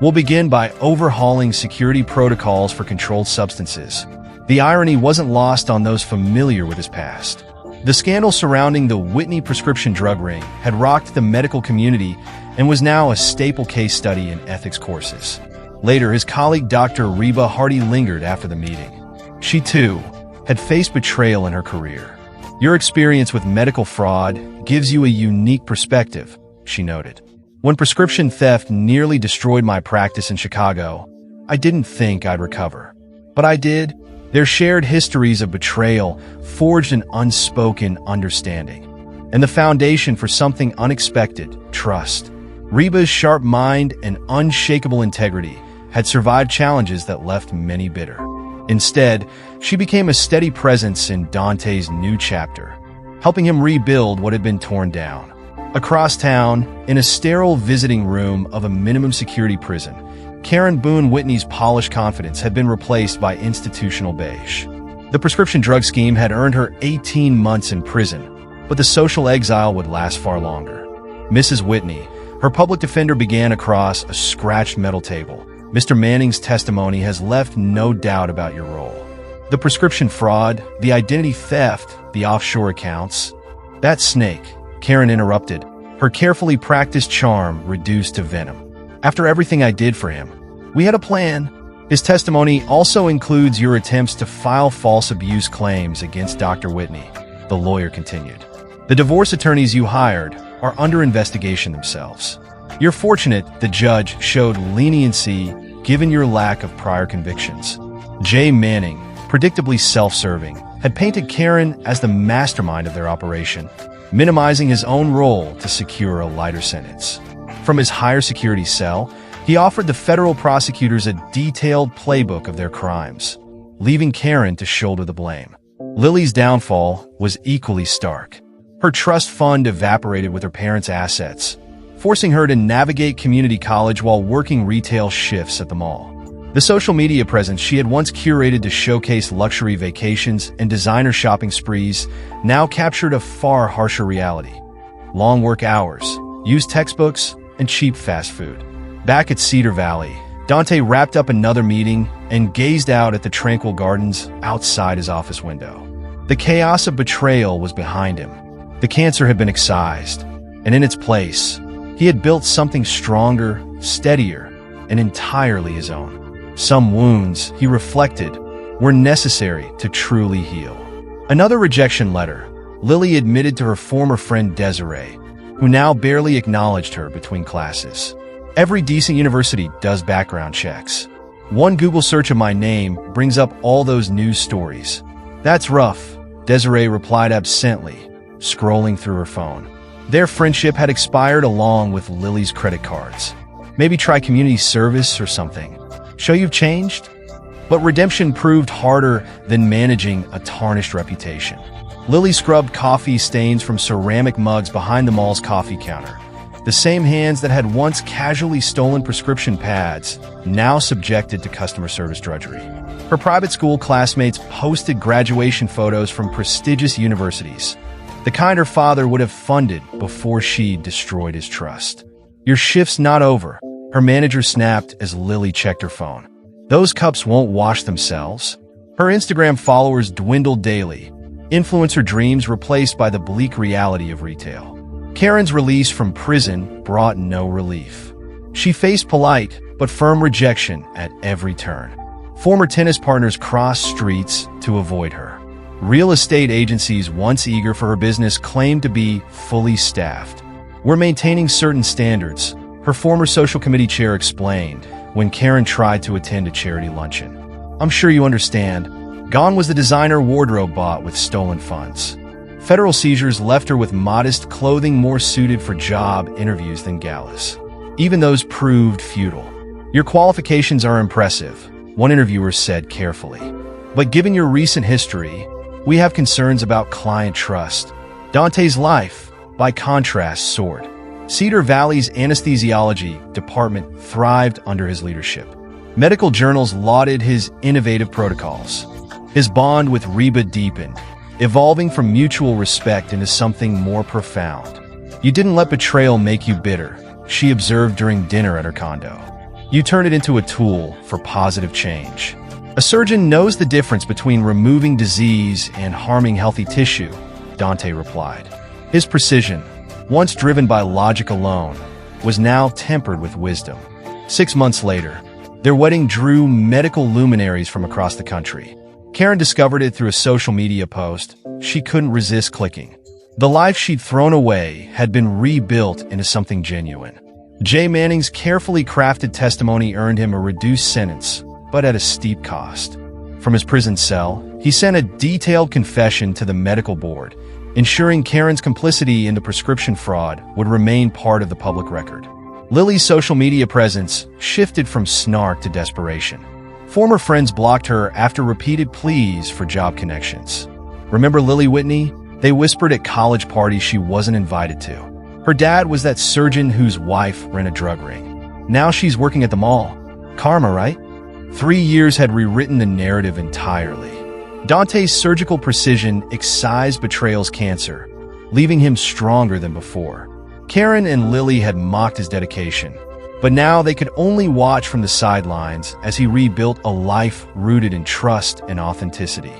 [SPEAKER 1] "We'll begin by overhauling security protocols for controlled substances." The irony wasn't lost on those familiar with his past. The scandal surrounding the Whitney prescription drug ring had rocked the medical community and was now a staple case study in ethics courses. Later, his colleague Dr. Reba Hardy lingered after the meeting. She, too, had faced betrayal in her career. "Your experience with medical fraud gives you a unique perspective," she noted. "When prescription theft nearly destroyed my practice in Chicago, I didn't think I'd recover. But I did." Their shared histories of betrayal forged an unspoken understanding, and the foundation for something unexpected, trust. Reba's sharp mind and unshakable integrity had survived challenges that left many bitter. Instead, she became a steady presence in Dante's new chapter, helping him rebuild what had been torn down. Across town, in a sterile visiting room of a minimum security prison, Karen Boone Whitney's polished confidence had been replaced by institutional beige. The prescription drug scheme had earned her 18 months in prison, but the social exile would last far longer. "Mrs. Whitney," her public defender began across a scratched metal table, "Mr. Manning's testimony has left no doubt about your role. The prescription fraud, the identity theft, the offshore accounts." "That snake," Karen interrupted, her carefully practiced charm reduced to venom. "After everything I did for him, we had a plan." His testimony also includes your attempts to file false abuse claims against Dr. Whitney, the lawyer continued. "The divorce attorneys you hired are under investigation themselves. You're fortunate the judge showed leniency given your lack of prior convictions." Jay Manning, predictably self-serving, had painted Karen as the mastermind of their operation, minimizing his own role to secure a lighter sentence. From his higher security cell, he offered the federal prosecutors a detailed playbook of their crimes, leaving Karen to shoulder the blame. Lily's downfall was equally stark. Her trust fund evaporated with her parents' assets, forcing her to navigate community college while working retail shifts at the mall. The social media presence she had once curated to showcase luxury vacations and designer shopping sprees now captured a far harsher reality. Long work hours, used textbooks, and cheap fast food. Back at Cedar Valley, Dante wrapped up another meeting and gazed out at the tranquil gardens outside his office window. The chaos of betrayal was behind him. The cancer had been excised, and in its place, he had built something stronger, steadier, and entirely his own. Some wounds, he reflected, were necessary to truly heal. Another rejection letter, Lily admitted to her former friend Desiree, who now barely acknowledged her between classes. "Every decent university does background checks. One Google search of my name brings up all those news stories." "That's rough," Desiree replied absently, scrolling through her phone. Their friendship had expired along with Lily's credit cards. "Maybe try community service or something. Show you've changed?" But redemption proved harder than managing a tarnished reputation. Lily scrubbed coffee stains from ceramic mugs behind the mall's coffee counter, The same hands that had once casually stolen prescription pads, now subjected to customer service drudgery. Her private school classmates posted graduation photos from prestigious universities, the kind her father would have funded before she destroyed his trust. "Your shift's not over," her manager snapped as Lily checked her phone. "Those cups won't wash themselves." Her Instagram followers dwindled daily, influencer dreams replaced by the bleak reality of retail. Karen's release from prison brought no relief. She faced polite but firm rejection at every turn. Former tennis partners crossed streets to avoid her. Real estate agencies once eager for her business claimed to be fully staffed. "We're maintaining certain standards," her former social committee chair explained when Karen tried to attend a charity luncheon. "I'm sure you understand. Gone was the designer wardrobe bought with stolen funds." Federal seizures left her with modest clothing more suited for job interviews than galas. Even those proved futile. "Your qualifications are impressive," one interviewer said carefully. "But given your recent history, we have concerns about client trust." Dante's life, by contrast, soared. Cedar Valley's anesthesiology department thrived under his leadership. Medical journals lauded his innovative protocols. His bond with Reba deepened, evolving from mutual respect into something more profound. "You didn't let betrayal make you bitter," she observed during dinner at her condo. "You turned it into a tool for positive change." "A surgeon knows the difference between removing disease and harming healthy tissue," Dante replied. His precision, once driven by logic alone, was now tempered with wisdom. 6 months later, their wedding drew medical luminaries from across the country. Karen discovered it through a social media post she couldn't resist clicking. The life she'd thrown away had been rebuilt into something genuine. Jay Manning's carefully crafted testimony earned him a reduced sentence, but at a steep cost. From his prison cell, he sent a detailed confession to the medical board, ensuring Karen's complicity in the prescription fraud would remain part of the public record. Lily's social media presence shifted from snark to desperation. Former friends blocked her after repeated pleas for job connections. "Remember Lily Whitney?" They whispered at college parties she wasn't invited to. Her dad was that surgeon whose wife ran a drug ring. Now she's working at the mall. Karma, right? 3 years had rewritten the narrative entirely. Dante's surgical precision excised betrayal's cancer, leaving him stronger than before. Karen and Lily had mocked his dedication, but now they could only watch from the sidelines as he rebuilt a life rooted in trust and authenticity.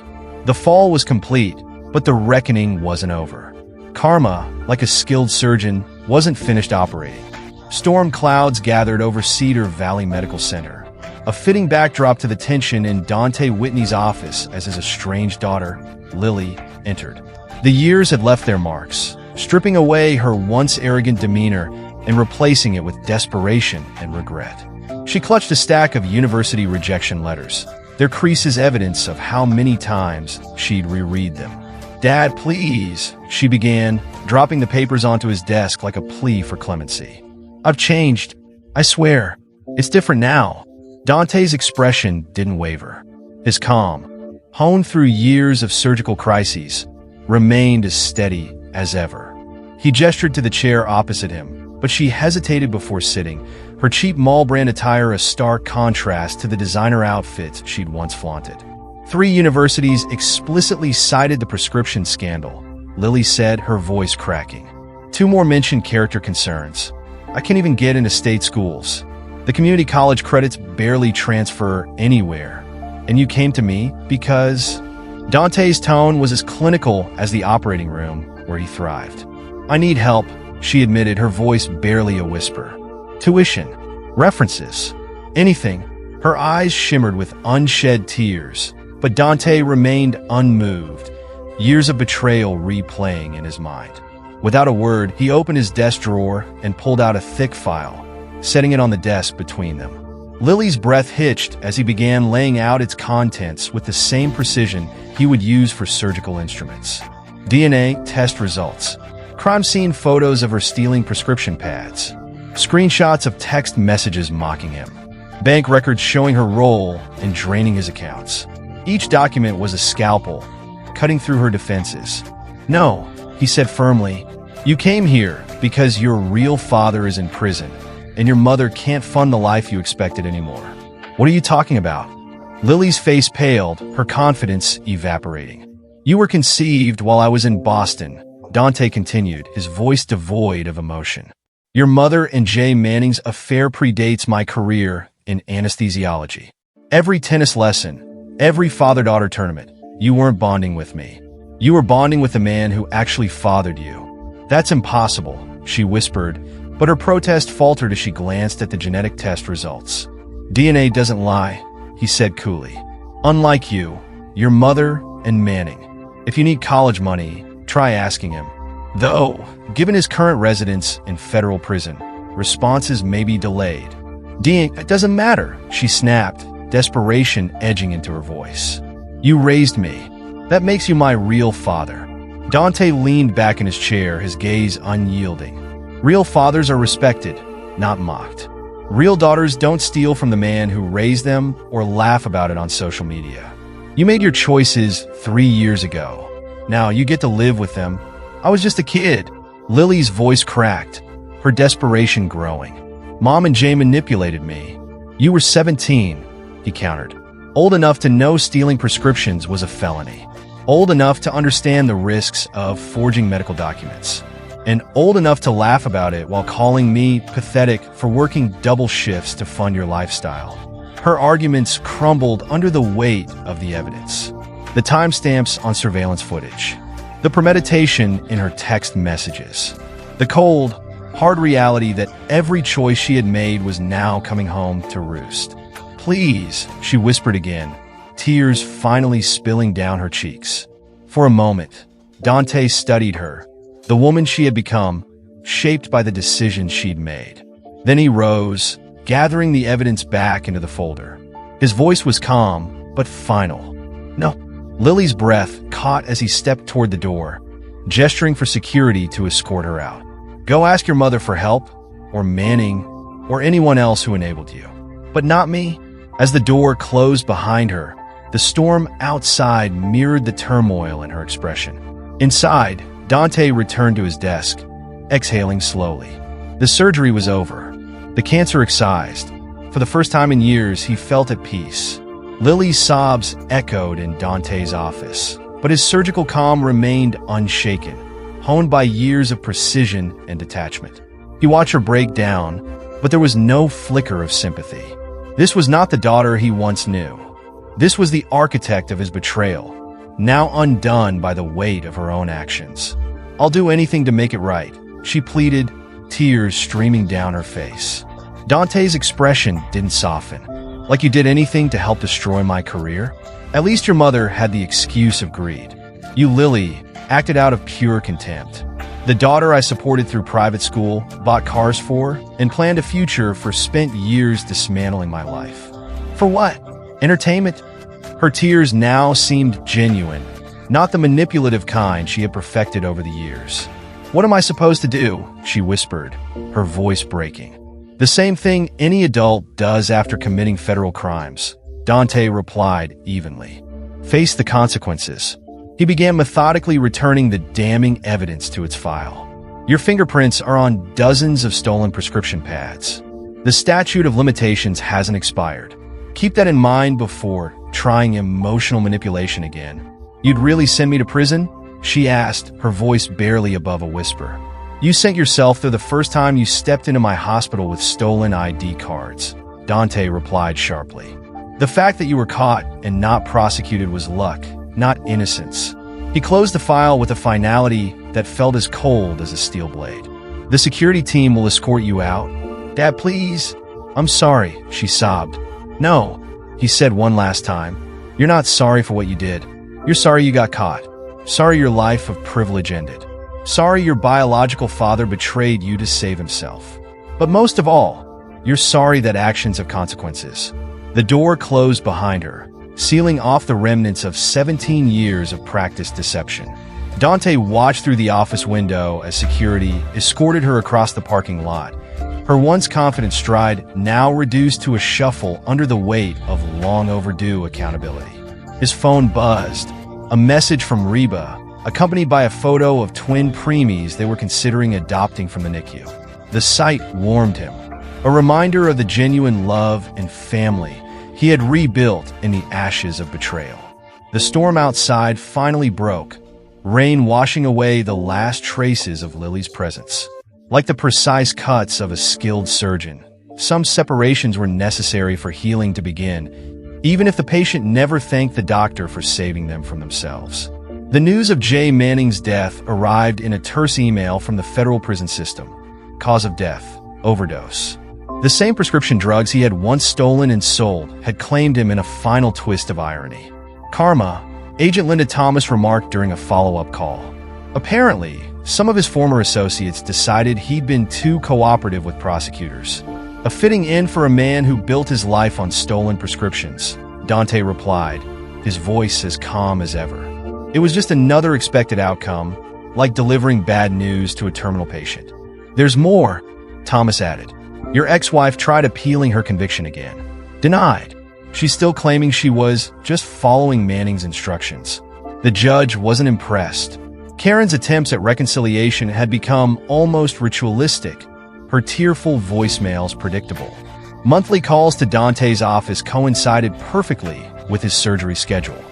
[SPEAKER 1] The fall was complete, but the reckoning wasn't over. Karma, like a skilled surgeon, wasn't finished operating. Storm clouds gathered over Cedar Valley Medical Center, a fitting backdrop to the tension in Dante Whitney's office as his estranged daughter, Lily, entered. The years had left their marks, stripping away her once arrogant demeanor and replacing it with desperation and regret. She clutched a stack of university rejection letters, their creases evidence of how many times she'd reread them. "Dad, please," she began, dropping the papers onto his desk like a plea for clemency. "I've changed. I swear. It's different now." Dante's expression didn't waver. His calm, honed through years of surgical crises, remained as steady as ever. He gestured to the chair opposite him, but she hesitated before sitting, her cheap mall-brand attire a stark contrast to the designer outfits she'd once flaunted. 3 universities explicitly cited the prescription scandal, Lily said, her voice cracking. 2 more mentioned character concerns. "I can't even get into state schools. The community college credits barely transfer anywhere. And you came to me because..." Dante's tone was as clinical as the operating room where he thrived. "I need help," she admitted, her voice barely a whisper. "Tuition, references, anything." Her eyes shimmered with unshed tears, but Dante remained unmoved, years of betrayal replaying in his mind. Without a word, he opened his desk drawer and pulled out a thick file, setting it on the desk between them. Lily's breath hitched as he began laying out its contents with the same precision he would use for surgical instruments. DNA test results, crime scene photos of her stealing prescription pads, screenshots of text messages mocking him, bank records showing her role in draining his accounts. Each document was a scalpel, cutting through her defenses. "No," he said firmly. "You came here Because your real father is in prison, and your mother can't fund the life you expected anymore. What are you talking about? Lily's face paled, her confidence evaporating. You were conceived while I was in Boston, Dante continued, his voice devoid of emotion. Your mother and Jay Manning's affair predates my career in anesthesiology. Every tennis lesson, every father-daughter tournament, you weren't bonding with me. You were bonding with the man who actually fathered you. That's impossible, she whispered, but her protest faltered as she glanced at the genetic test results. DNA doesn't lie, he said coolly. Unlike you, your mother and Manning. If you need college money, try asking him. Though, given his current residence in federal prison, responses may be delayed. It doesn't matter, she snapped, desperation edging into her voice. You raised me. That makes you my real father. Dante leaned back in his chair, his gaze unyielding. Real fathers are respected, not mocked. Real daughters don't steal from the man who raised them or laugh about it on social media. You made your choices 3 years ago. Now you get to live with them. I was just a kid. Lily's voice cracked, her desperation growing. Mom and Jay manipulated me. You were 17, he countered. Old enough to know stealing prescriptions was a felony. Old enough to understand the risks of forging medical documents. And old enough to laugh about it while calling me pathetic for working double shifts to fund your lifestyle. Her arguments crumbled under the weight of the evidence. The timestamps on surveillance footage. The premeditation in her text messages. The cold, hard reality that every choice she had made was now coming home to roost. Please, she whispered again, tears finally spilling down her cheeks. For a moment, Dante studied her, the woman she had become, shaped by the decisions she'd made. Then he rose, gathering the evidence back into the folder. His voice was calm, but final. No. Lily's breath caught as he stepped toward the door, gesturing for security to escort her out. Go ask your mother for help, or Manning, or anyone else who enabled you. But not me. As the door closed behind her, the storm outside mirrored the turmoil in her expression. Inside, Dante returned to his desk, exhaling slowly. The surgery was over. The cancer excised. For the first time in years, he felt at peace. Lily's sobs echoed in Dante's office, but his surgical calm remained unshaken, honed by years of precision and detachment. He watched her break down, but there was no flicker of sympathy. This was not the daughter he once knew. This was the architect of his betrayal, now undone by the weight of her own actions. I'll do anything to make it right, she pleaded, tears streaming down her face. Dante's expression didn't soften. Like you did anything to help destroy my career? At least your mother had the excuse of greed. You, Lily, acted out of pure contempt. The daughter I supported through private school, bought cars for, and planned a future for spent years dismantling my life. For what? Entertainment? Her tears now seemed genuine, not the manipulative kind she had perfected over the years. What am I supposed to do? She whispered, her voice breaking. The same thing any adult does after committing federal crimes, Dante replied evenly. Face the consequences. He began methodically returning the damning evidence to its file. Your fingerprints are on dozens of stolen prescription pads. The statute of limitations hasn't expired. Keep that in mind before trying emotional manipulation again. You'd really send me to prison? She asked, her voice barely above a whisper. You sent yourself there the first time you stepped into my hospital with stolen ID cards, Dante replied sharply. The fact that you were caught and not prosecuted was luck, not innocence. He closed the file with a finality that felt as cold as a steel blade. The security team will escort you out. Dad, please. I'm sorry, she sobbed. No, he said one last time. You're not sorry for what you did. You're sorry you got caught. Sorry your life of privilege ended. Sorry your biological father betrayed you to save himself. But most of all, you're sorry that actions have consequences. The door closed behind her, sealing off the remnants of 17 years of practiced deception. Dante watched through the office window as security escorted her across the parking lot, her once confident stride now reduced to a shuffle under the weight of long overdue accountability. His phone buzzed, a message from Reba, accompanied by a photo of twin preemies they were considering adopting from the NICU. The sight warmed him, a reminder of the genuine love and family he had rebuilt in the ashes of betrayal. The storm outside finally broke, rain washing away the last traces of Lily's presence. Like the precise cuts of a skilled surgeon, some separations were necessary for healing to begin, even if the patient never thanked the doctor for saving them from themselves. The news of Jay Manning's death arrived in a terse email from the federal prison system. Cause of death: overdose. The same prescription drugs he had once stolen and sold had claimed him in a final twist of irony. Karma, Agent Linda Thomas remarked during a follow-up call. Apparently, some of his former associates decided he'd been too cooperative with prosecutors. A fitting end for a man who built his life on stolen prescriptions, Dante replied, his voice as calm as ever. It was just another expected outcome, like delivering bad news to a terminal patient. There's more, Thomas added. Your ex-wife tried appealing her conviction again. Denied. She's still claiming she was just following Manning's instructions. The judge wasn't impressed. Karen's attempts at reconciliation had become almost ritualistic, her tearful voicemails predictable. Monthly calls to Dante's office coincided perfectly with his surgery schedule.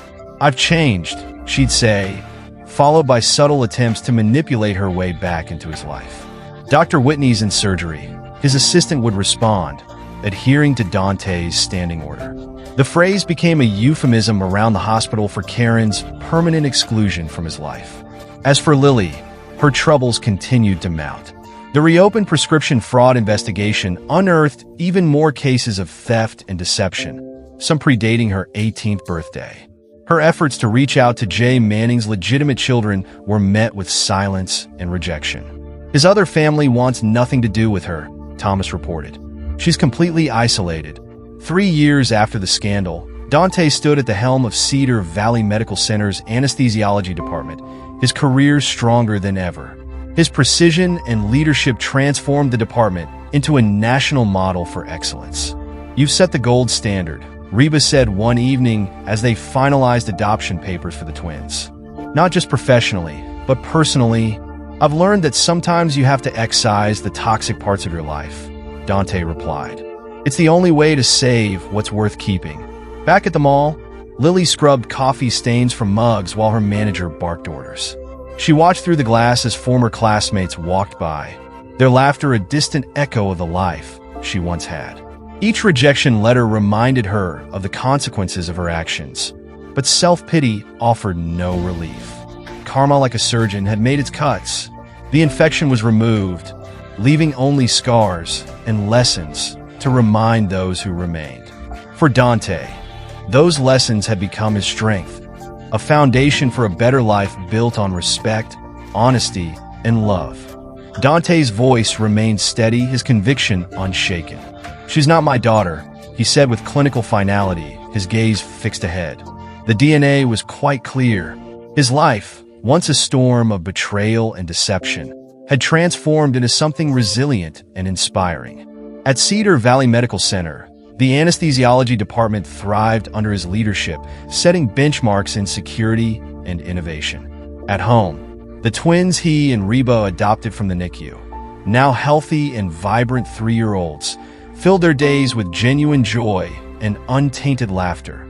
[SPEAKER 1] I've changed, she'd say, followed by subtle attempts to manipulate her way back into his life. Dr. Whitney's in surgery. His assistant would respond, adhering to Dante's standing order. The phrase became a euphemism around the hospital for Karen's permanent exclusion from his life. As for Lily, her troubles continued to mount. The reopened prescription fraud investigation unearthed even more cases of theft and deception, some predating her 18th birthday. Her efforts to reach out to Jay Manning's legitimate children were met with silence and rejection. His other family wants nothing to do with her, Thomas reported. She's completely isolated. 3 years after the scandal, Dante stood at the helm of Cedar Valley Medical Center's anesthesiology department, his career stronger than ever. His precision and leadership transformed the department into a national model for excellence. You've set the gold standard, Reba said one evening as they finalized adoption papers for the twins. Not just professionally, but personally, I've learned that sometimes you have to excise the toxic parts of your life, Dante replied. It's the only way to save what's worth keeping. Back at the mall, Lily scrubbed coffee stains from mugs while her manager barked orders. She watched through the glass as former classmates walked by, their laughter a distant echo of the life she once had. Each rejection letter reminded her of the consequences of her actions, but self-pity offered no relief. Karma, like a surgeon, had made its cuts. The infection was removed, leaving only scars and lessons to remind those who remained. For Dante, those lessons had become his strength, a foundation for a better life built on respect, honesty, and love. Dante's voice remained steady, his conviction unshaken. She's not my daughter, he said with clinical finality, his gaze fixed ahead. The DNA was quite clear. His life, once a storm of betrayal and deception, had transformed into something resilient and inspiring. At Cedar Valley Medical Center, the anesthesiology department thrived under his leadership, setting benchmarks in security and innovation. At home, the twins he and Reba adopted from the NICU, now healthy and vibrant 3-year-olds, filled their days with genuine joy and untainted laughter,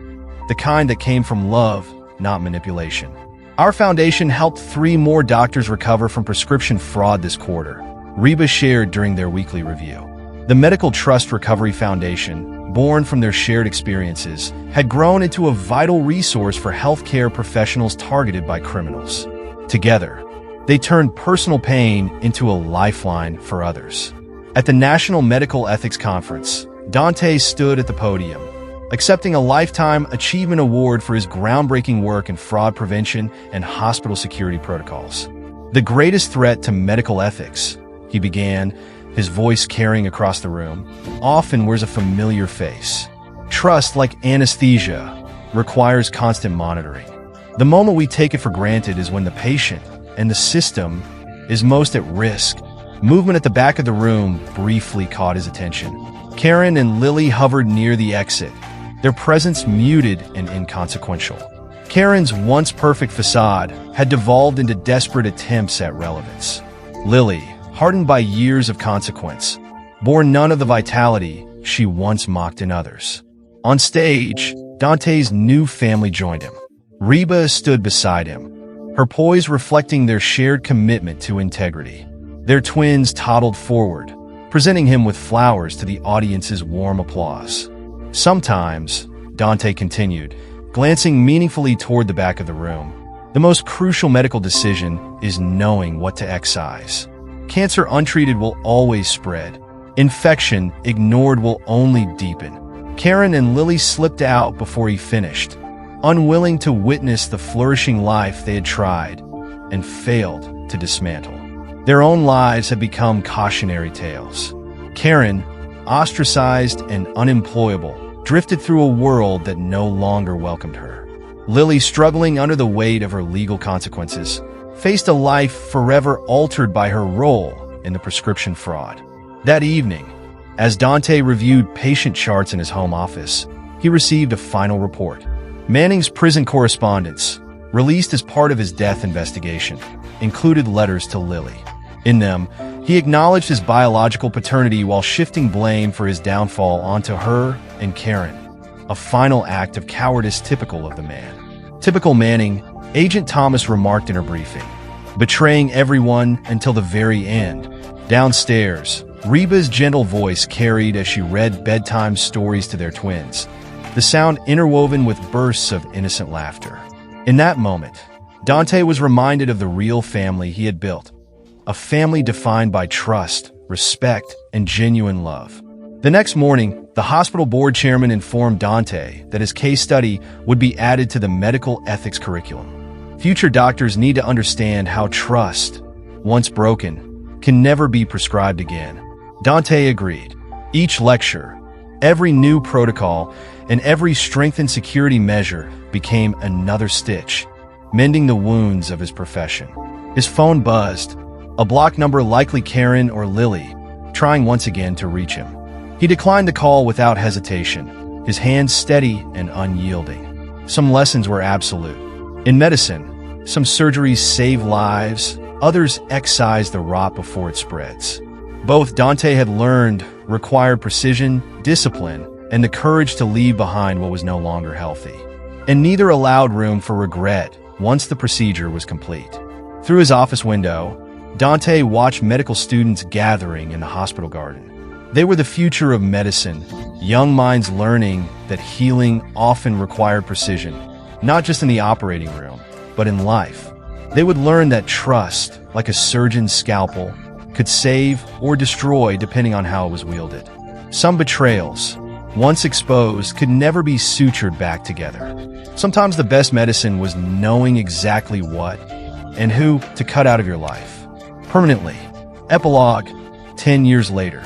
[SPEAKER 1] the kind that came from love, not manipulation. Our foundation helped 3 more doctors recover from prescription fraud this quarter, Reba shared during their weekly review. The Medical Trust Recovery Foundation, born from their shared experiences, had grown into a vital resource for healthcare professionals targeted by criminals. Together, they turned personal pain into a lifeline for others. At the National Medical Ethics Conference, Dante stood at the podium, accepting a Lifetime Achievement Award for his groundbreaking work in fraud prevention and hospital security protocols. The greatest threat to medical ethics, he began, his voice carrying across the room, often wears a familiar face. Trust, like anesthesia, requires constant monitoring. The moment we take it for granted is when the patient and the system is most at risk. Movement at the back of the room briefly caught his attention. Karen and Lily hovered near the exit, their presence muted and inconsequential. Karen's once perfect facade had devolved into desperate attempts at relevance. Lily, hardened by years of consequence, bore none of the vitality she once mocked in others. On stage, Dante's new family joined him. Reba stood beside him, her poise reflecting their shared commitment to integrity. Their twins toddled forward, presenting him with flowers to the audience's warm applause. Sometimes, Dante continued, glancing meaningfully toward the back of the room, the most crucial medical decision is knowing what to excise. Cancer untreated will always spread. Infection ignored will only deepen. Karen and Lily slipped out before he finished, unwilling to witness the flourishing life they had tried and failed to dismantle. Their own lives had become cautionary tales. Karen, ostracized and unemployable, drifted through a world that no longer welcomed her. Lily, struggling under the weight of her legal consequences, faced a life forever altered by her role in the prescription fraud. That evening, as Dante reviewed patient charts in his home office, he received a final report. Manning's prison correspondence, released as part of his death investigation, included letters to Lily. In them, he acknowledged his biological paternity while shifting blame for his downfall onto her and Karen, a final act of cowardice typical of the man. Typical Manning, Agent Thomas remarked in her briefing, betraying everyone until the very end. Downstairs, Reba's gentle voice carried as she read bedtime stories to their twins, the sound interwoven with bursts of innocent laughter. In that moment, Dante was reminded of the real family he had built, a family defined by trust, respect, and genuine love. The next morning, the hospital board chairman informed Dante that his case study would be added to the medical ethics curriculum. Future doctors need to understand how trust, once broken, can never be prescribed again. Dante agreed. Each lecture, every new protocol, and every strengthened security measure became another stitch, mending the wounds of his profession. His phone buzzed, a block number likely Karen or Lily, trying once again to reach him. He declined the call without hesitation, his hands steady and unyielding. Some lessons were absolute. In medicine, some surgeries save lives, others excise the rot before it spreads. Both Dante had learned required precision, discipline, and the courage to leave behind what was no longer healthy. And neither allowed room for regret once the procedure was complete. Through his office window, Dante watched medical students gathering in the hospital garden. They were the future of medicine, young minds learning that healing often required precision, not just in the operating room, but in life. They would learn that trust, like a surgeon's scalpel, could save or destroy depending on how it was wielded. Some betrayals, once exposed, could never be sutured back together. Sometimes the best medicine was knowing exactly what and who to cut out of your life permanently. Epilogue, 10 years later.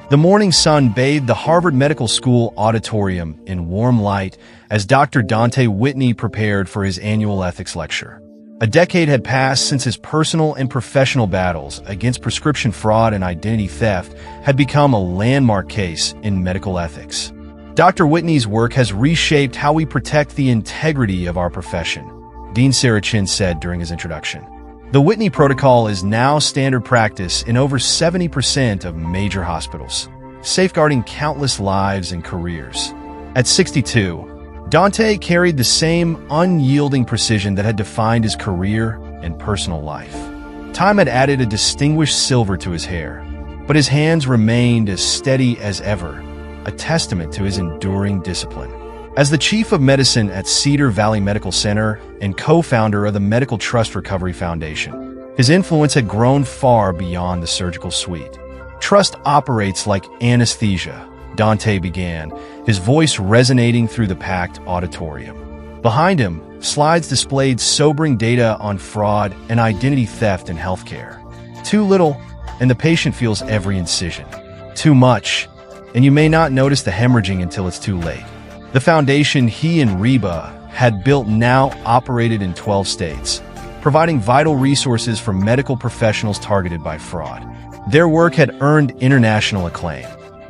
[SPEAKER 1] The morning sun bathed the Harvard Medical School auditorium in warm light as Dr. Dante Whitney prepared for his annual ethics lecture. A decade had passed since his personal and professional battles against prescription fraud and identity theft had become a landmark case in medical ethics. Dr. Whitney's work has reshaped how we protect the integrity of our profession, Dean Sarachin said during his introduction. The Whitney Protocol is now standard practice in over 70% of major hospitals, safeguarding countless lives and careers. At 62, Dante carried the same unyielding precision that had defined his career and personal life. Time had added a distinguished silver to his hair, but his hands remained as steady as ever, a testament to his enduring discipline. As the chief of medicine at Cedar Valley Medical Center and co-founder of the Medical Trust Recovery Foundation, his influence had grown far beyond the surgical suite. Trust operates like anesthesia, Dante began, his voice resonating through the packed auditorium. Behind him, slides displayed sobering data on fraud and identity theft in healthcare. Too little, and the patient feels every incision. Too much, and you may not notice the hemorrhaging until it's too late. The foundation he and Reba had built now operated in 12 states, providing vital resources for medical professionals targeted by fraud. Their work had earned international acclaim,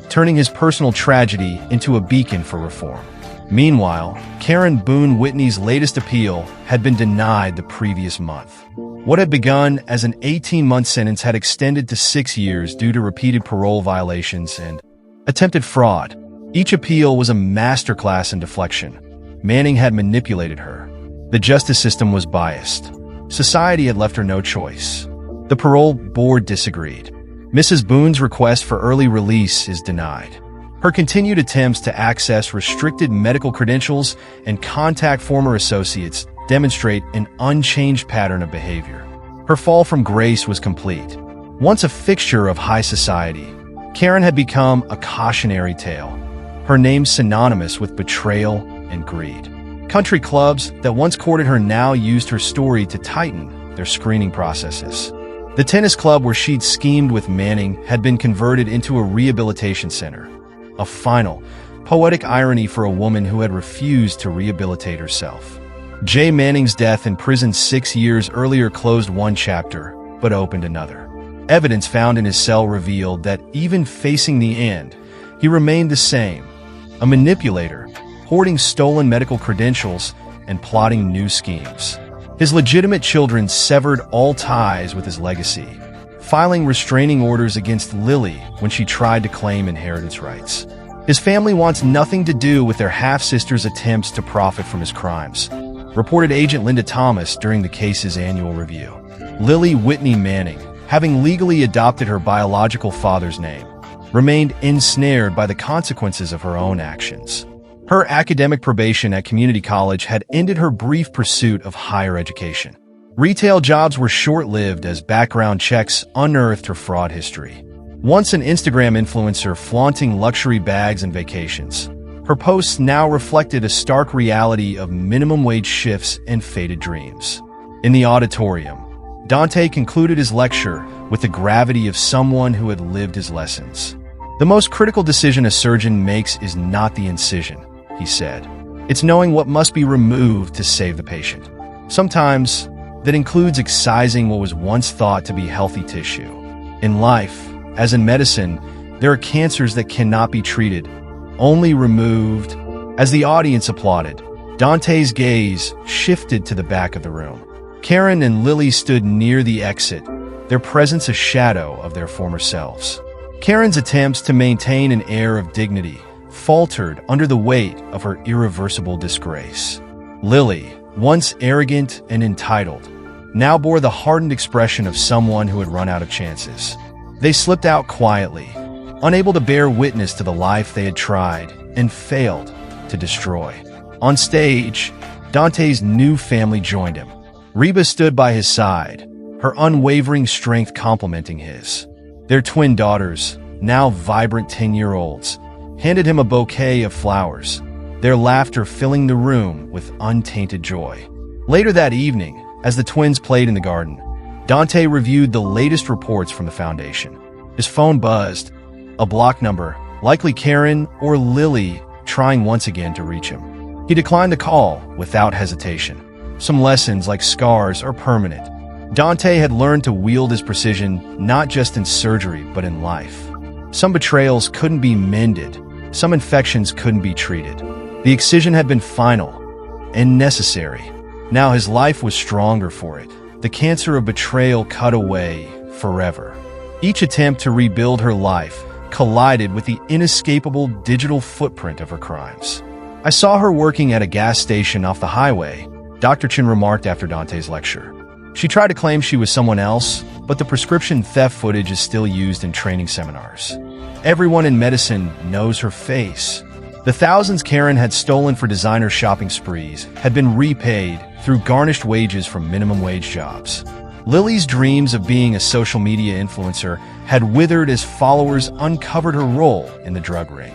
[SPEAKER 1] turning his personal tragedy into a beacon for reform. Meanwhile, Karen Boone Whitney's latest appeal had been denied the previous month. What had begun as an 18-month sentence had extended to 6 years due to repeated parole violations and attempted fraud. Each appeal was a masterclass in deflection. Manning had manipulated her. The justice system was biased. Society had left her no choice. The parole board disagreed. Mrs. Boone's request for early release is denied. Her continued attempts to access restricted medical credentials and contact former associates demonstrate an unchanged pattern of behavior. Her fall from grace was complete. Once a fixture of high society, Karen had become a cautionary tale. Her name synonymous with betrayal and greed. Country clubs that once courted her now used her story to tighten their screening processes. The tennis club where she'd schemed with Manning had been converted into a rehabilitation center. A final, poetic irony for a woman who had refused to rehabilitate herself. Jay Manning's death in prison 6 years earlier closed one chapter, but opened another. Evidence found in his cell revealed that even facing the end, he remained the same, a manipulator, hoarding stolen medical credentials and plotting new schemes. His legitimate children severed all ties with his legacy, filing restraining orders against Lily when she tried to claim inheritance rights. His family wants nothing to do with their half-sister's attempts to profit from his crimes, reported Agent Linda Thomas during the case's annual review. Lily Whitney Manning, having legally adopted her biological father's name, remained ensnared by the consequences of her own actions. Her academic probation at community college had ended her brief pursuit of higher education. Retail jobs were short-lived as background checks unearthed her fraud history. Once an Instagram influencer flaunting luxury bags and vacations, her posts now reflected a stark reality of minimum wage shifts and faded dreams. In the auditorium, Dante concluded his lecture with the gravity of someone who had lived his lessons. The most critical decision a surgeon makes is not the incision, he said. It's knowing what must be removed to save the patient. Sometimes, that includes excising what was once thought to be healthy tissue. In life, as in medicine, there are cancers that cannot be treated, only removed. As the audience applauded, Dante's gaze shifted to the back of the room. Karen and Lily stood near the exit, their presence a shadow of their former selves. Karen's attempts to maintain an air of dignity faltered under the weight of her irreversible disgrace. Lily, once arrogant and entitled, now bore the hardened expression of someone who had run out of chances. They slipped out quietly, unable to bear witness to the life they had tried and failed to destroy. On stage, Dante's new family joined him. Reba stood by his side, her unwavering strength complementing his. Their twin daughters, now vibrant 10-year-olds, handed him a bouquet of flowers, their laughter filling the room with untainted joy. Later that evening, as the twins played in the garden, Dante reviewed the latest reports from the foundation. His phone buzzed, a block number, likely Karen or Lily, trying once again to reach him. He declined the call without hesitation. Some lessons, like scars, are permanent. Dante had learned to wield his precision not just in surgery but in life. Some betrayals couldn't be mended. Some infections couldn't be treated. The excision had been final and necessary. Now his life was stronger for it. The cancer of betrayal cut away forever. Each attempt to rebuild her life collided with the inescapable digital footprint of her crimes. "I saw her working at a gas station off the highway," Dr. Chin remarked after Dante's lecture. "She tried to claim she was someone else, but the prescription theft footage is still used in training seminars. Everyone in medicine knows her face." The thousands Karen had stolen for designer shopping sprees had been repaid through garnished wages from minimum wage jobs. Lily's dreams of being a social media influencer had withered as followers uncovered her role in the drug ring.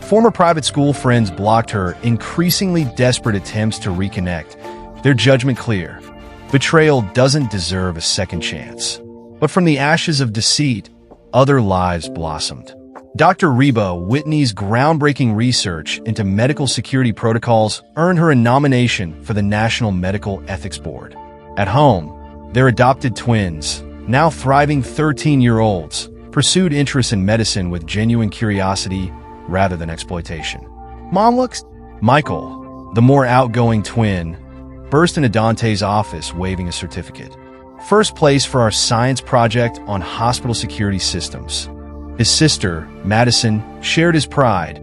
[SPEAKER 1] Former private school friends blocked her increasingly desperate attempts to reconnect, their judgment clear. Betrayal doesn't deserve a second chance. But from the ashes of deceit, other lives blossomed. Dr. Reba Whitney's groundbreaking research into medical security protocols earned her a nomination for the National Medical Ethics Board. At home, their adopted twins, now thriving 13-year-olds, pursued interests in medicine with genuine curiosity rather than exploitation. "Mom looks Michael, the more outgoing twin, burst into Dante's office waving a certificate. First place for our science project on hospital security systems. His sister, Madison, shared his pride.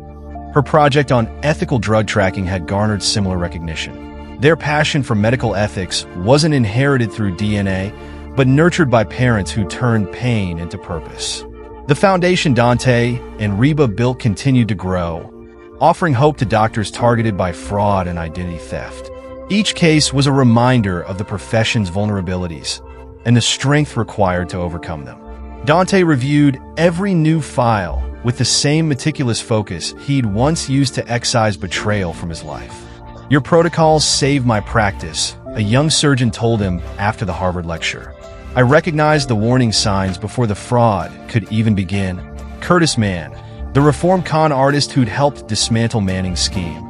[SPEAKER 1] Her project on ethical drug tracking had garnered similar recognition. Their passion for medical ethics wasn't inherited through DNA, but nurtured by parents who turned pain into purpose. The foundation Dante and Reba built continued to grow, offering hope to doctors targeted by fraud and identity theft. Each case was a reminder of the profession's vulnerabilities and the strength required to overcome them. Dante reviewed every new file with the same meticulous focus he'd once used to excise betrayal from his life. "Your protocols save my practice," a young surgeon told him after the Harvard lecture. "I recognized the warning signs before the fraud could even begin." Curtis Mann, the reformed con artist who'd helped dismantle Manning's scheme,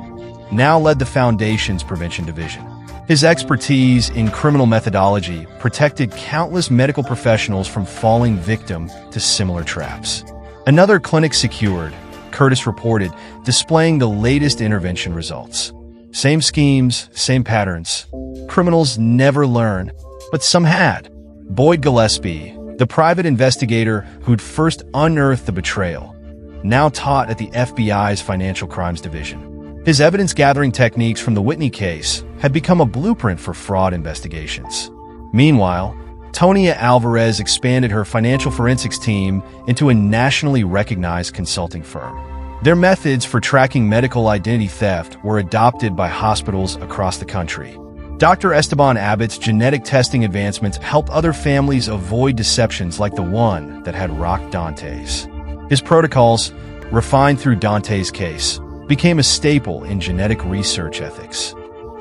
[SPEAKER 1] now led the Foundation's prevention division. His expertise in criminal methodology protected countless medical professionals from falling victim to similar traps. Another clinic secured, Curtis reported, displaying the latest intervention results. Same schemes, same patterns. Criminals never learn, but some had. Boyd Gillespie, the private investigator who'd first unearthed the betrayal, now taught at the FBI's Financial Crimes Division. His evidence-gathering techniques from the Whitney case had become a blueprint for fraud investigations. Meanwhile, Tonia Alvarez expanded her financial forensics team into a nationally recognized consulting firm. Their methods for tracking medical identity theft were adopted by hospitals across the country. Dr. Esteban Abbott's genetic testing advancements helped other families avoid deceptions like the one that had rocked Dante's. His protocols, refined through Dante's case, became a staple in genetic research ethics.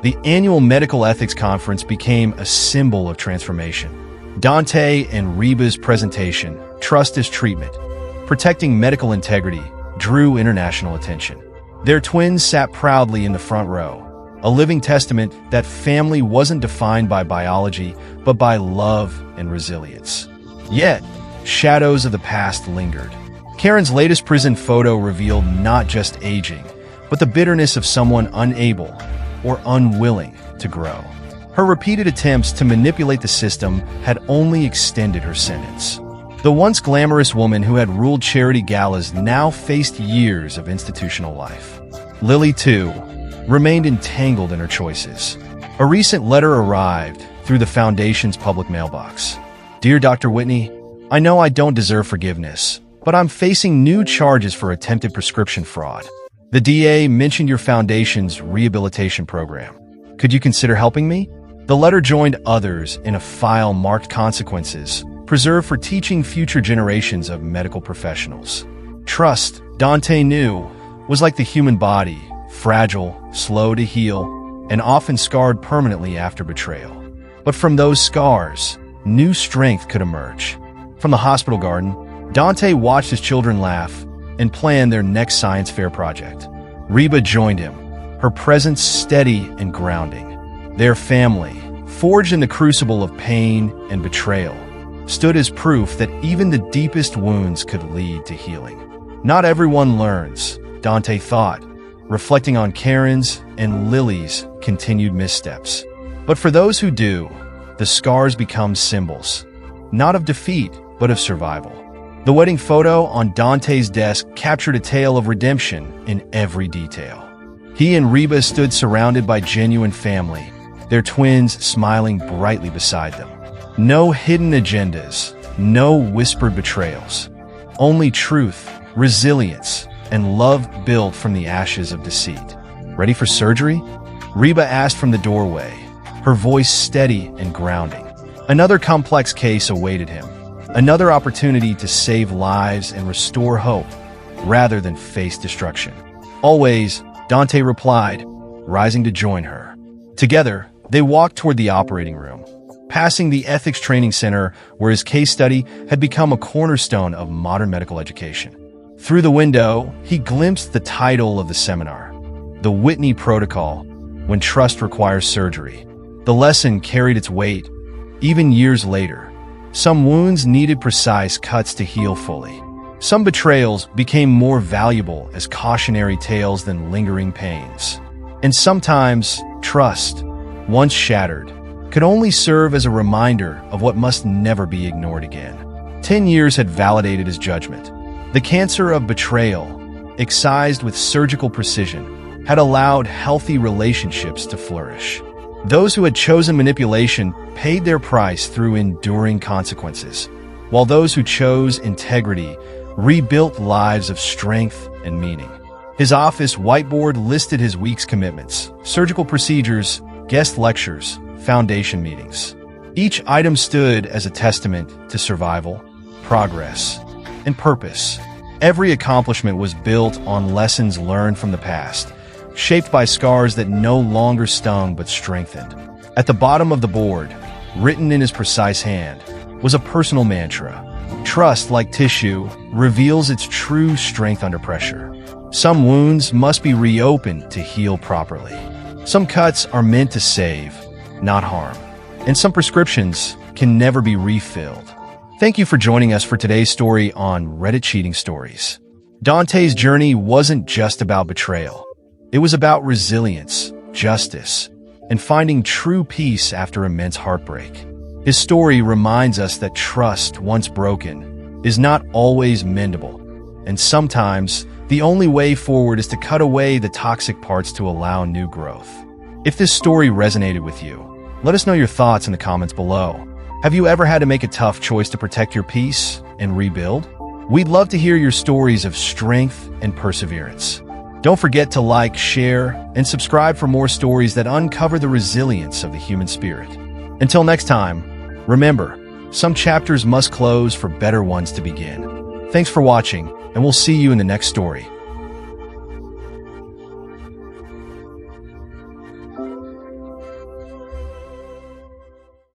[SPEAKER 1] The annual Medical Ethics Conference became a symbol of transformation. Dante and Reba's presentation, "Trust is Treatment, Protecting Medical Integrity," drew international attention. Their twins sat proudly in the front row, a living testament that family wasn't defined by biology, but by love and resilience. Yet, shadows of the past lingered. Karen's latest prison photo revealed not just aging, but the bitterness of someone unable or unwilling to grow. Her repeated attempts to manipulate the system had only extended her sentence. The once glamorous woman who had ruled charity galas now faced years of institutional life. Lily, too, remained entangled in her choices. A recent letter arrived through the Foundation's public mailbox. "Dear Dr. Whitney, I know I don't deserve forgiveness, but I'm facing new charges for attempted prescription fraud. The DA mentioned your Foundation's rehabilitation program. Could you consider helping me?" The letter joined others in a file marked Consequences, preserved for teaching future generations of medical professionals. Trust, Dante knew, was like the human body, fragile, slow to heal, and often scarred permanently after betrayal. But from those scars, new strength could emerge. From the hospital garden, Dante watched his children laugh and planned their next science fair project. Reba joined him, her presence steady and grounding. Their family, forged in the crucible of pain and betrayal, stood as proof that even the deepest wounds could lead to healing. Not everyone learns, Dante thought, reflecting on Karen's and Lily's continued missteps. But for those who do, the scars become symbols, not of defeat, but of survival. The wedding photo on Dante's desk captured a tale of redemption in every detail. He and Reba stood surrounded by genuine family, their twins smiling brightly beside them. No hidden agendas, no whispered betrayals. Only truth, resilience, and love built from the ashes of deceit. "Ready for surgery?" Reba asked from the doorway, her voice steady and grounding. Another complex case awaited him. Another opportunity to save lives and restore hope, rather than face destruction. "Always," Dante replied, rising to join her. Together, they walked toward the operating room, passing the Ethics Training Center where his case study had become a cornerstone of modern medical education. Through the window, he glimpsed the title of the seminar, The Whitney Protocol, When Trust Requires Surgery. The lesson carried its weight, even years later. Some wounds needed precise cuts to heal fully. Some betrayals became more valuable as cautionary tales than lingering pains. And sometimes, trust, once shattered, could only serve as a reminder of what must never be ignored again. 10 years had validated his judgment. The cancer of betrayal, excised with surgical precision, had allowed healthy relationships to flourish. Those who had chosen manipulation paid their price through enduring consequences, while those who chose integrity rebuilt lives of strength and meaning. His office whiteboard listed his week's commitments: surgical procedures, guest lectures, foundation meetings. Each item stood as a testament to survival, progress, and purpose. Every accomplishment was built on lessons learned from the past, shaped by scars that no longer stung but strengthened. At the bottom of the board, written in his precise hand, was a personal mantra: trust, like tissue, reveals its true strength under pressure. Some wounds must be reopened to heal properly. Some cuts are meant to save, not harm. And some prescriptions can never be refilled. Thank you for joining us for today's story on Reddit Cheating Stories. Dante's journey wasn't just about betrayal. It was about resilience, justice, and finding true peace after immense heartbreak. His story reminds us that trust, once broken, is not always mendable, and sometimes the only way forward is to cut away the toxic parts to allow new growth. If this story resonated with you, let us know your thoughts in the comments below. Have you ever had to make a tough choice to protect your peace and rebuild? We'd love to hear your stories of strength and perseverance. Don't forget to like, share, and subscribe for more stories that uncover the resilience of the human spirit. Until next time, remember, some chapters must close for better ones to begin. Thanks for watching, and we'll see you in the next story.